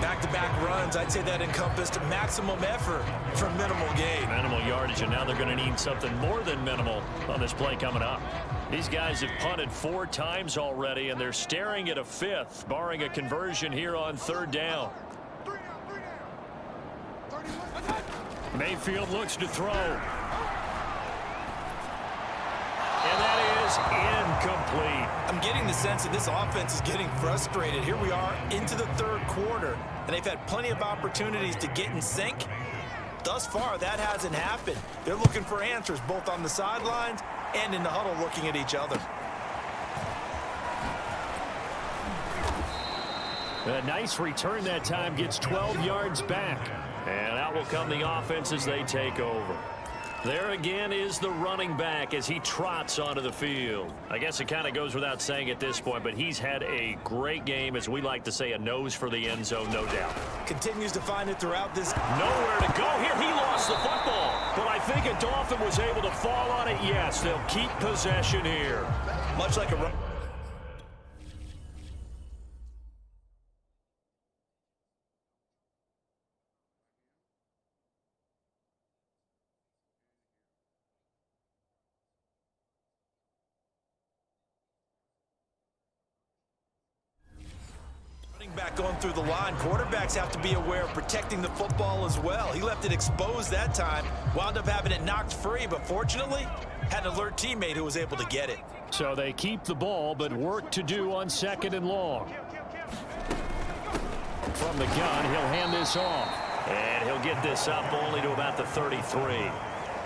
Back-to-back runs, I'd say that encompassed maximum effort for minimal gain. Minimal yardage, and now they're going to need something more than minimal on this play coming up. These guys have punted 4 times already, and they're staring at a 5th, barring a conversion here on 3rd down. Mayfield looks to throw. And that is incomplete. I'm getting the sense that this offense is getting frustrated. Here we are into the 3rd quarter, and they've had plenty of opportunities to get in sync. Thus far, that hasn't happened. They're looking for answers both on the sidelines and in the huddle looking at each other. A nice return that time, gets 12 yards back. And out will come the offense as they take over. There again is the running back as he trots onto the field. I guess it kind of goes without saying at this point, but he's had a great game, as we like to say, a nose for the end zone, no doubt. Continues to find it throughout this. Nowhere to go here. He lost the football. But I think a Dolphin was able to fall on it. Yes, they'll keep possession here. Much like a run. Back going through the line. Quarterbacks have to be aware of protecting the football as well. He left it exposed that time, wound up having it knocked free, but fortunately had an alert teammate who was able to get it. So they keep the ball, but work to do on 2nd and long. From the gun, he'll hand this off. And he'll get this up only to about the 33.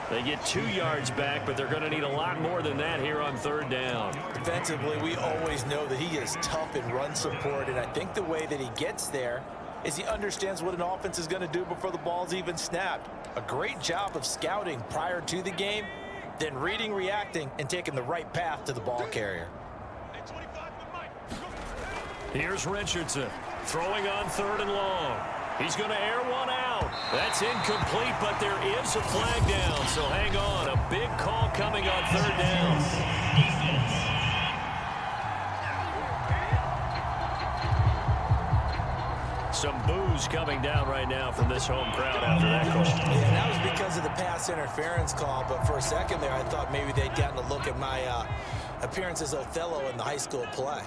They get 2 yards back, but they're going to need a lot more than that here on 3rd down. Defensively, we always know that he is tough in run support, and I think the way that he gets there is he understands what an offense is going to do before the ball's even snapped. A great job of scouting prior to the game, then reading, reacting, and taking the right path to the ball carrier. Here's Richardson throwing on 3rd and long. He's going to air one out. That's incomplete, but there is a flag down, so hang on. A big call coming on 3rd down. Some boos coming down right now from this home crowd after that call. Yeah, that was because of the pass interference call, but for a second there, I thought maybe they'd gotten a look at my appearance as Othello in the high school play.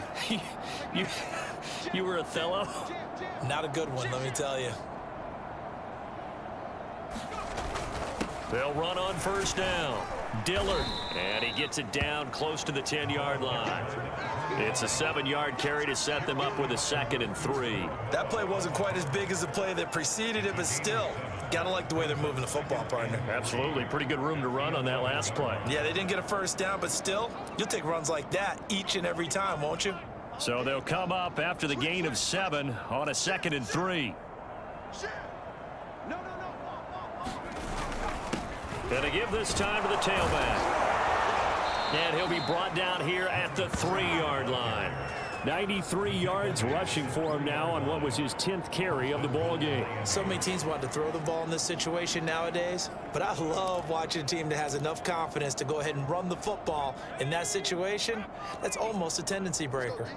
You were Othello? Not a good one, let me tell you. They'll run on 1st down. Dillard, and he gets it down close to the 10-yard line. It's a 7-yard carry to set them up with a 2nd and 3. That play wasn't quite as big as the play that preceded it, but still, gotta like the way they're moving the football, partner. Absolutely. Pretty good room to run on that last play. Yeah, they didn't get a 1st down, but still, you'll take runs like that each and every time, won't you? So they'll come up after the gain of 7 on a 2nd and 3. Gonna give this time to the tailback. And he'll be brought down here at the 3-yard line. 93 yards rushing for him now on what was his 10th carry of the ball game. So many teams want to throw the ball in this situation nowadays, but I love watching a team that has enough confidence to go ahead and run the football. In that situation, that's almost a tendency breaker.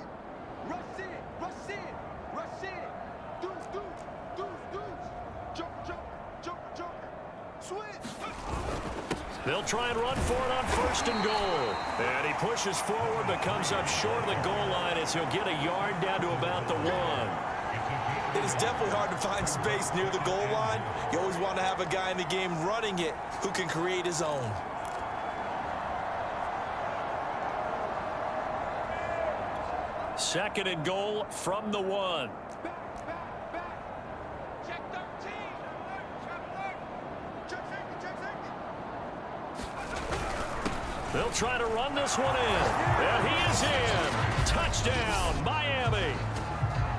They'll try and run for it on 1st and goal. And he pushes forward but comes up short of the goal line as he'll get a yard down to about the 1. It is definitely hard to find space near the goal line. You always want to have a guy in the game running it who can create his own. Second and goal from the 1. They'll try to run this one in. And he is in. Touchdown, Miami.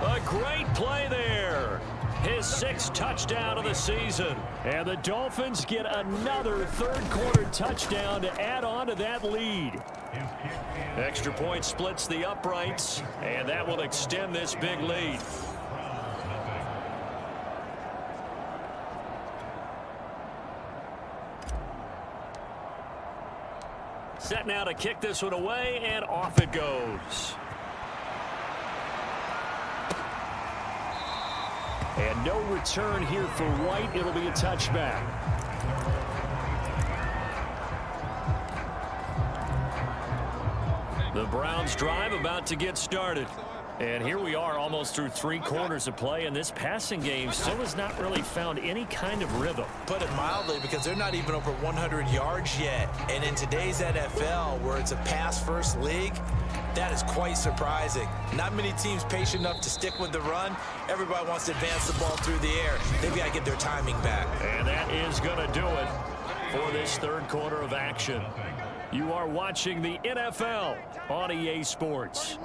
A great play there. His 6th touchdown of the season. And the Dolphins get another 3rd quarter touchdown to add on to that lead. Extra point splits the uprights, and that will extend this big lead. Set now to kick this one away, and off it goes. And no return here for White. It'll be a touchback. The Browns drive about to get started. And here we are almost through 3 quarters of play, and this passing game still has not really found any kind of rhythm. Put it mildly, because they're not even over 100 yards yet. And in today's NFL, where it's a pass-first league, that is quite surprising. Not many teams patient enough to stick with the run. Everybody wants to advance the ball through the air. They've got to get their timing back. And that is going to do it for this third quarter of action. You are watching the NFL on EA Sports.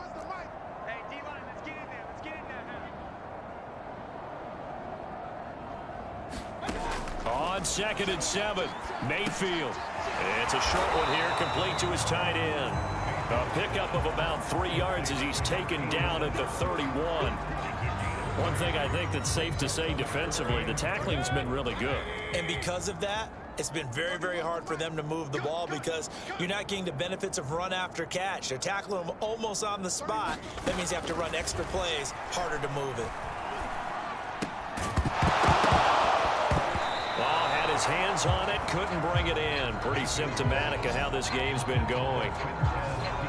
On 2nd and 7, Mayfield. It's a short one here, complete to his tight end. A pickup of about 3 yards as he's taken down at the 31. One thing I think that's safe to say defensively, the tackling's been really good. And because of that, it's been very, very hard for them to move the ball because you're not getting the benefits of run after catch. They're tackling them almost on the spot. That means you have to run extra plays, harder to move it. His hands on it, couldn't bring it in. Pretty symptomatic of how this game's been going.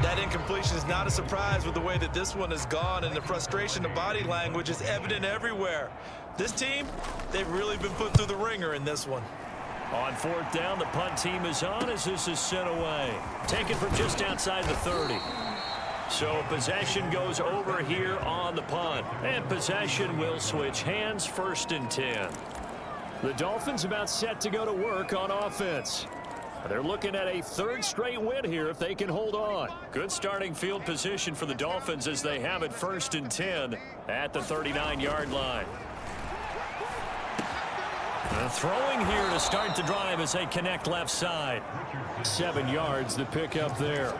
That incompletion is not a surprise with the way that this one has gone, and the frustration of body language is evident everywhere. This team, they've really been put through the ringer in this one. On 4th down, the punt team is on as this is sent away. Taken from just outside the 30. So possession goes over here on the punt. And possession will switch hands, 1st and 10. The Dolphins about set to go to work on offense. They're looking at a 3rd straight win here if they can hold on. Good starting field position for the Dolphins as they have it 1st and 10 at the 39-yard line. Throwing here to start the drive as they connect left side. 7 yards, the pickup there.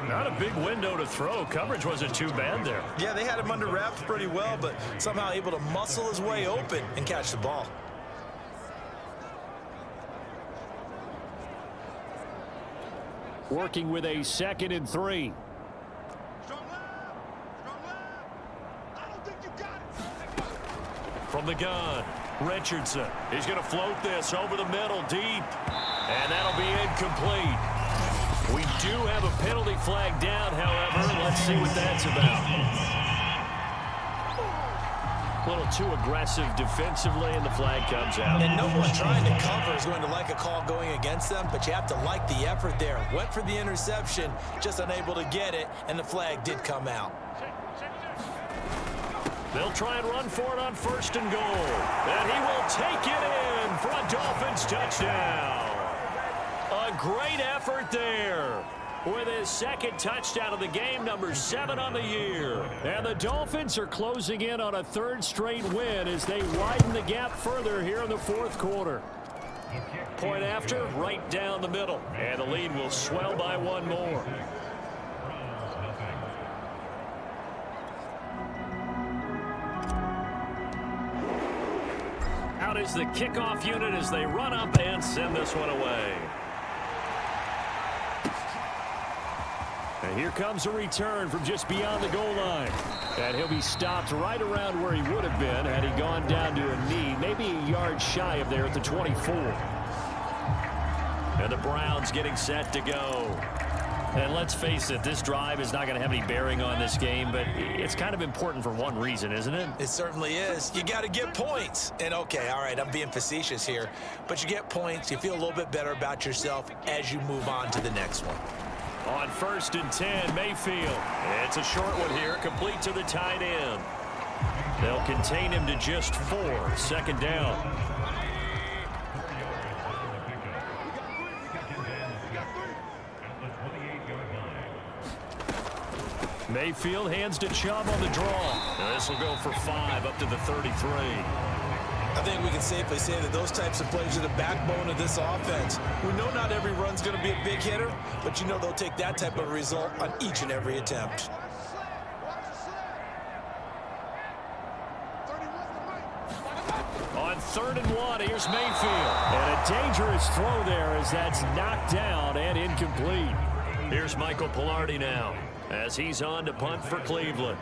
Not a big window to throw. Coverage wasn't too bad there. Yeah, they had him under wraps pretty well, but somehow able to muscle his way open and catch the ball. Working with a 2nd and 3. From the gun, Richardson. He's going to float this over the middle deep. And that'll be incomplete. We do have a penalty flag down, however. Let's see what that's about. A little too aggressive defensively, and the flag comes out. And no one trying to cover is going to like a call going against them, but you have to like the effort there. Went for the interception, just unable to get it, and the flag did come out. They'll try and run for it on 1st and goal. And he will take it in for a Dolphins touchdown. A great effort there. With his 2nd touchdown of the game, number 7 on the year. And the Dolphins are closing in on a 3rd straight win as they widen the gap further here in the 4th quarter. Point after, right down the middle. And the lead will swell by 1 more. Out is the kickoff unit as they run up and send this one away. And here comes a return from just beyond the goal line. And he'll be stopped right around where he would have been had he gone down to a knee, maybe a yard shy of there at the 24. And the Browns getting set to go. And let's face it, this drive is not going to have any bearing on this game, but it's kind of important for one reason, isn't it? It certainly is. You got to get points. And okay, all right, I'm being facetious here, but you get points, you feel a little bit better about yourself as you move on to the next one. On 1st and 10, Mayfield. It's a short one here, complete to the tight end. They'll contain him to just 4, 2nd down. Mayfield hands to Chubb on the draw. This will go for 5 up to the 33. I think we can safely say that those types of plays are the backbone of this offense. We know not every run's going to be a big hitter, but you know they'll take that type of result on each and every attempt. On 3rd and 1, here's Mayfield. And a dangerous throw there as that's knocked down and incomplete. Here's Michael Pilardi now as he's on to punt for Cleveland.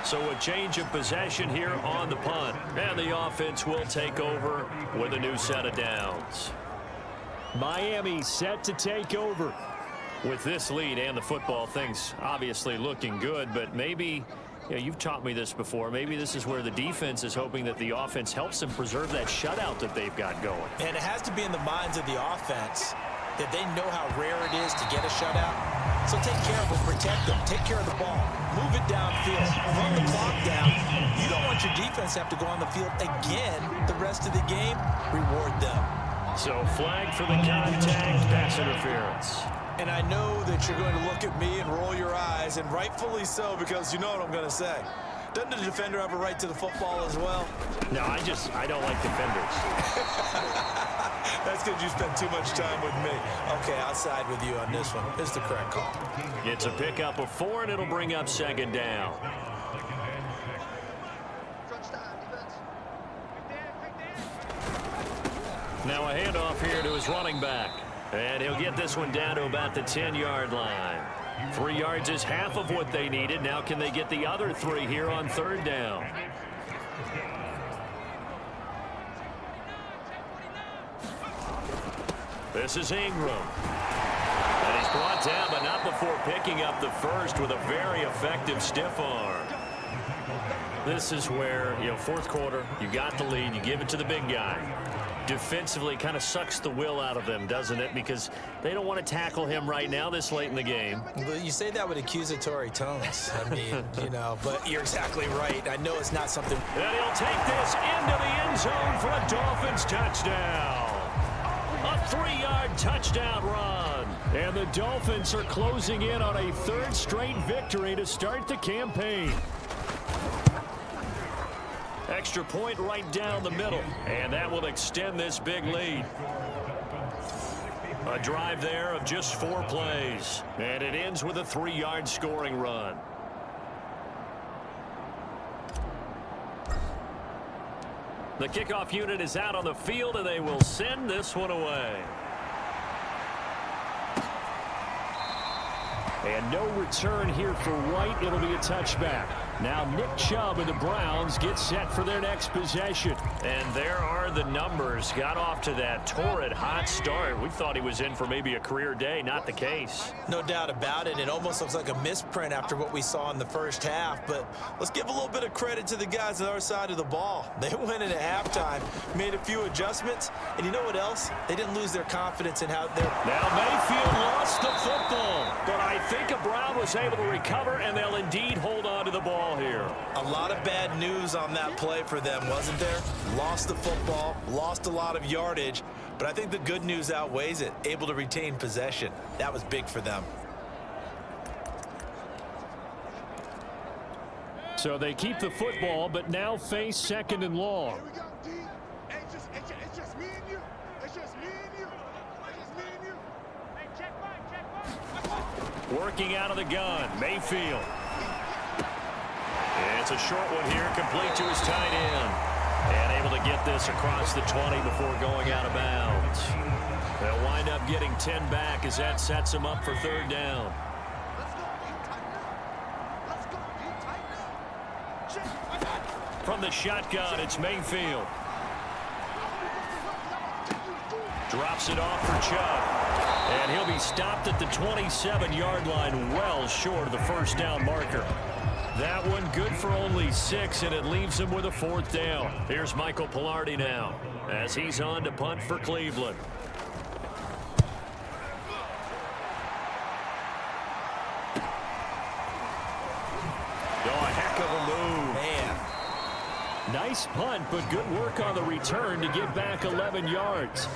So a change of possession here on the punt. And the offense will take over with a new set of downs. Miami set to take over. With this lead and the football, things obviously looking good, but maybe, you've taught me this before, maybe this is where the defense is hoping that the offense helps them preserve that shutout that they've got going. And it has to be in the minds of the offense that they know how rare it is to get a shutout. So take care of them, protect them, take care of the ball, move it downfield, run the clock down. You don't want your defense to have to go on the field again the rest of the game. Reward them. So flag for the contact, pass interference. And I know that you're going to look at me and roll your eyes, and rightfully so, because you know what I'm going to say. Doesn't the defender have a right to the football as well? No, I don't like defenders. That's because you spend too much time with me. Okay, I'll side with you on this one. It's the correct call. It's a pickup of 4, and it'll bring up second down. Now a handoff here to his running back. And he'll get this one down to about the 10-yard line. 3 yards is half of what they needed. Now can they get the other 3 here on third down? This is Ingram. And he's brought down, but not before picking up the first with a very effective stiff arm. This is where, fourth quarter, you got the lead, you give it to the big guy. Defensively kind of sucks the will out of them, doesn't it? Because they don't want to tackle him right now this late in the game. But you say that with accusatory tones. I mean, but you're exactly right. I know it's not something. And he'll take this into the end zone for a Dolphins touchdown. A 3-yard touchdown run. And the Dolphins are closing in on a 3rd straight victory to start the campaign. Extra point right down the middle, and that will extend this big lead. A drive there of just 4 plays, and it ends with a 3-yard scoring run. The kickoff unit is out on the field, and they will send this one away. And no return here for White. It'll be a touchback. Now Nick Chubb and the Browns get set for their next possession. And there are the numbers. Got off to that torrid hot start. We thought he was in for maybe a career day. Not the case. No doubt about it. It almost looks like a misprint after what we saw in the first half. But let's give a little bit of credit to the guys on our side of the ball. They went in at halftime, made a few adjustments. And you know what else? They didn't lose their confidence in how they're... Now Mayfield lost the football. But I think a Brown was able to recover, and they'll indeed hold on to the ball here. A lot of bad news on that play for them, wasn't there? Lost the football, lost a lot of yardage, but I think the good news outweighs it. Able to retain possession. That was big for them. So they keep the football, but now face 2nd and long. Here we go, D. It's just me and you. It's just me and you. It's just me and you. Hey, check mine. Working out of the gun, Mayfield. It's a short one here, complete to his tight end. And able to get this across the 20 before going out of bounds. They'll wind up getting 10 back as that sets him up for third down. From the shotgun, it's Mayfield. Drops it off for Chubb. And he'll be stopped at the 27-yard line, well short of the first down marker. That one good for only 6, and it leaves him with a 4th down. Here's Michael Pilardi now as he's on to punt for Cleveland. Oh, a heck of a move. Man. Nice punt, but good work on the return to get back 11 yards.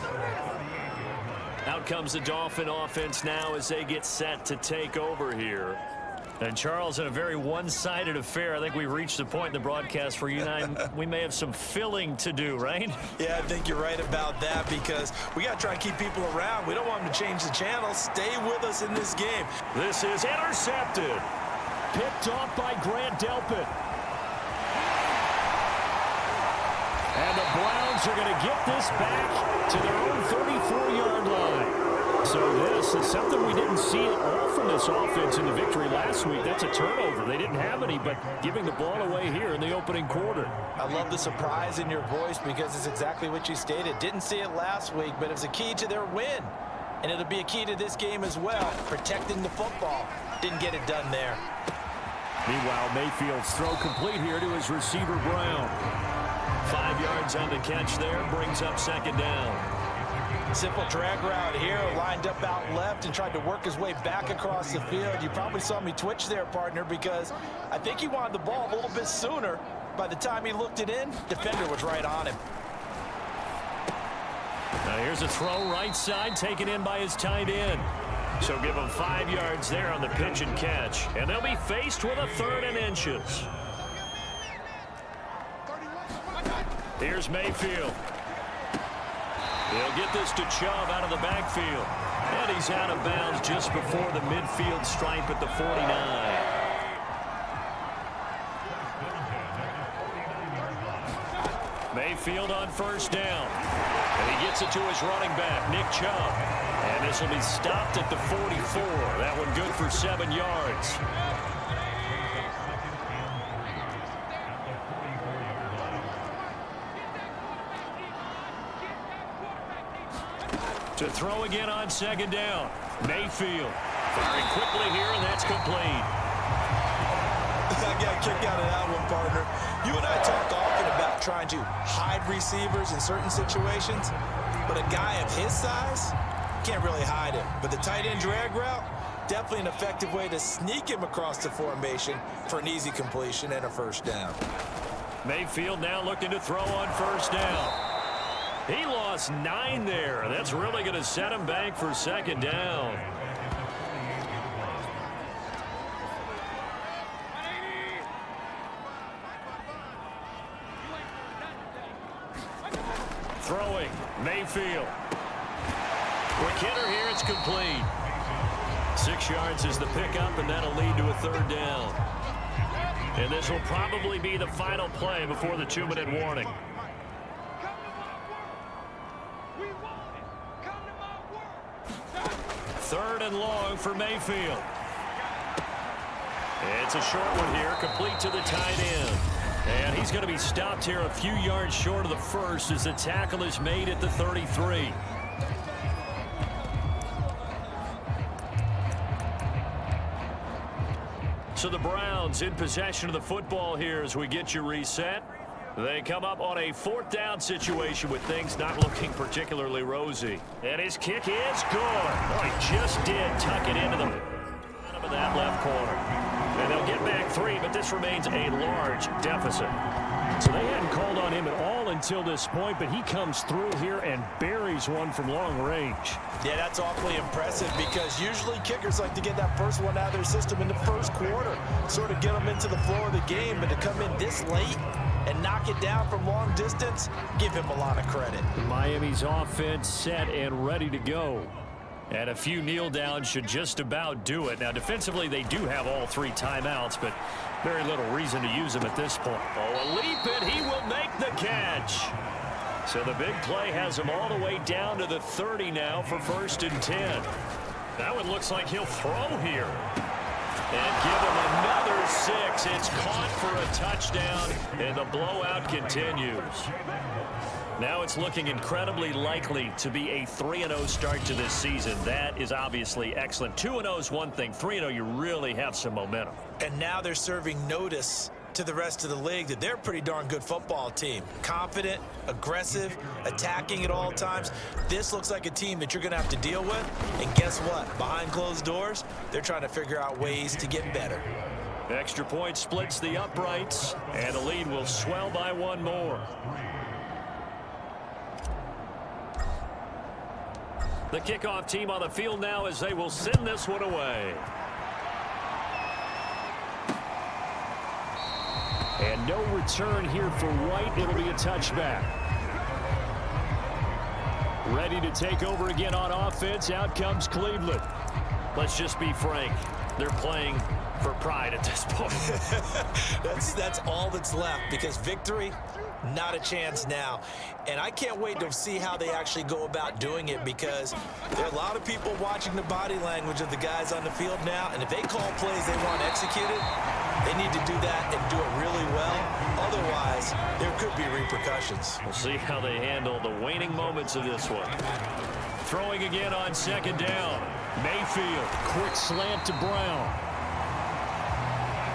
Out comes the Dolphin offense now as they get set to take over here. And Charles, in a very one-sided affair, I think we've reached the point in the broadcast where you and I, we may have some filling to do, right? Yeah, I think you're right about that because we got to try and keep people around. We don't want them to change the channel. Stay with us in this game. This is intercepted. Picked off by Grant Delpit. And the Browns are going to get this back to their own 34-yard line. So this is something we didn't see at all from this offense in the victory last week. That's a turnover. They didn't have any, but giving the ball away here in the opening quarter. I love the surprise in your voice because it's exactly what you stated. Didn't see it last week, but it was a key to their win. And it'll be a key to this game as well, protecting the football. Didn't get it done there. Meanwhile, Mayfield's throw complete here to his receiver, Brown. 5 yards on the catch there, brings up second down. Simple drag route here, lined up out left and tried to work his way back across the field. You probably saw me twitch there, partner, because I think he wanted the ball a little bit sooner. By the time he looked it in, defender was right on him. Now here's a throw right side, taken in by his tight end. So give him 5 yards there on the pitch and catch. And they'll be faced with a 3rd and inches. Here's Mayfield. He'll get this to Chubb out of the backfield. And he's out of bounds just before the midfield stripe at the 49. Mayfield on first down. And he gets it to his running back, Nick Chubb. And this will be stopped at the 44. That one good for 7 yards. To throw again on second down. Mayfield firing quickly here, and that's complete. I got a kick out of that one, partner. You and I talk often about trying to hide receivers in certain situations, but a guy of his size can't really hide him. But the tight end drag route, definitely an effective way to sneak him across the formation for an easy completion and a first down. Mayfield now looking to throw on first down. He lost 9 there. That's really going to set him back for second down. Throwing, Mayfield. Quick hitter here, it's complete. 6 yards is the pickup, and that'll lead to a 3rd down. And this will probably be the final play before the 2-minute warning. 3rd and long for Mayfield. It's a short one here, complete to the tight end. And he's going to be stopped here a few yards short of the first as the tackle is made at the 33. So the Browns in possession of the football here as we get you reset. They come up on a 4th down situation with things not looking particularly rosy. And his kick is good. Oh, he just did tuck it into the bottom of that left corner. And they'll get back 3, but this remains a large deficit. So they hadn't called on him at all until this point, but he comes through here and buries one from long range. Yeah, that's awfully impressive because usually kickers like to get that first one out of their system in the first quarter, sort of get them into the flow of the game, but to come in this late and knock it down from long distance, give him a lot of credit. Miami's offense set and ready to go. And a few kneel downs should just about do it. Now, defensively, they do have all 3 timeouts, but very little reason to use them at this point. Oh, a leap, and he will make the catch. So the big play has him all the way down to the 30 now for 1st and 10. That one looks like he'll throw here. And give him another 6. It's caught for a touchdown, and the blowout continues. Now it's looking incredibly likely to be a 3-0 start to this season. That is obviously excellent. 2-0 is one thing. 3-0, you really have some momentum. And now they're serving notice to the rest of the league that they're a pretty darn good football team. Confident, aggressive, attacking at all times. This looks like a team that you're going to have to deal with. And guess what? Behind closed doors, they're trying to figure out ways to get better. Extra point splits the uprights, and the lead will swell by 1 more. The kickoff team on the field now as they will send this one away. And no return here for White. It'll be a touchback. Ready to take over again on offense. Out comes Cleveland. Let's just be frank. They're playing for pride at this point. That's all that's left because victory Not a chance now. And I can't wait to see how they actually go about doing it, because there are a lot of people watching the body language of the guys on the field now, and if they call plays they want executed, they need to do that and do it really well. Otherwise, there could be repercussions. We'll see how they handle the waning moments of this one. Throwing again on second down. Mayfield, quick slant to Brown.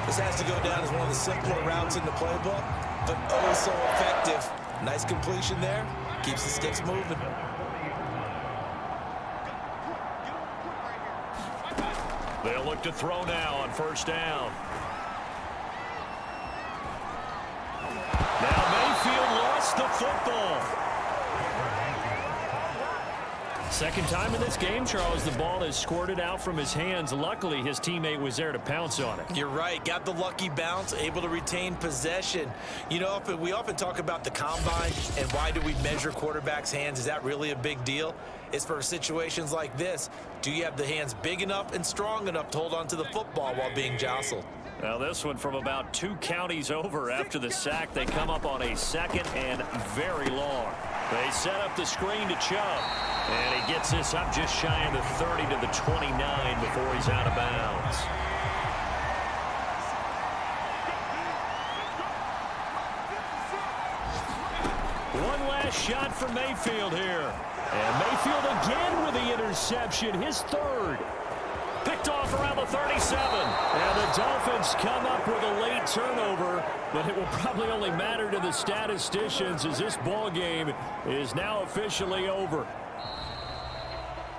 This has to go down as one of the simpler routes in the playbook, but oh so effective. Nice completion there. Keeps the sticks moving. They'll look to throw now on first down. Now Mayfield lost the football. Second time in this game, Charles, the ball has squirted out from his hands. Luckily, his teammate was there to pounce on it. You're right. Got the lucky bounce, able to retain possession. You know, we often talk about the combine and why do we measure quarterbacks' hands. Is that really a big deal? It's for situations like this. Do you have the hands big enough and strong enough to hold on to the football while being jostled? Now this one from about 2 counties over after the sack. They come up on a second and very long. They set up the screen to Chubb. And he gets this up just shy of the 30 to the 29 before he's out of bounds. One last shot for Mayfield here. And Mayfield again with the interception, his third. Picked off around the 37. And the Dolphins come up with a late turnover, but it will probably only matter to the statisticians as this ball game is now officially over.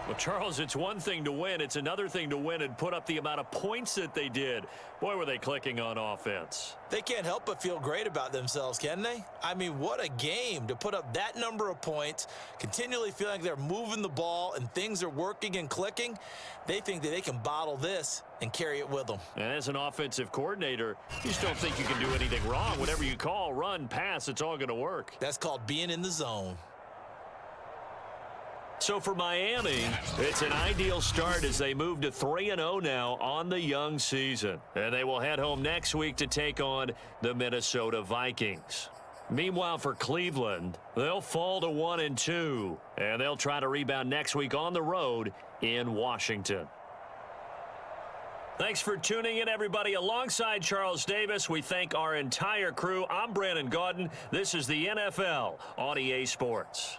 Well, Charles, it's one thing to win. It's another thing to win and put up the amount of points that they did. Boy, were they clicking on offense. They can't help but feel great about themselves, can they? I mean, what a game to put up that number of points, continually feeling like they're moving the ball and things are working and clicking. They think that they can bottle this and carry it with them. And as an offensive coordinator, you just don't think you can do anything wrong. Whatever you call, run, pass, it's all going to work. That's called being in the zone. So for Miami, it's an ideal start as they move to 3-0 now on the young season. And they will head home next week to take on the Minnesota Vikings. Meanwhile, for Cleveland, they'll fall to 1-2. And they'll try to rebound next week on the road in Washington. Thanks for tuning in, everybody. Alongside Charles Davis, we thank our entire crew. I'm Brandon Gaudin. This is the NFL on EA Sports.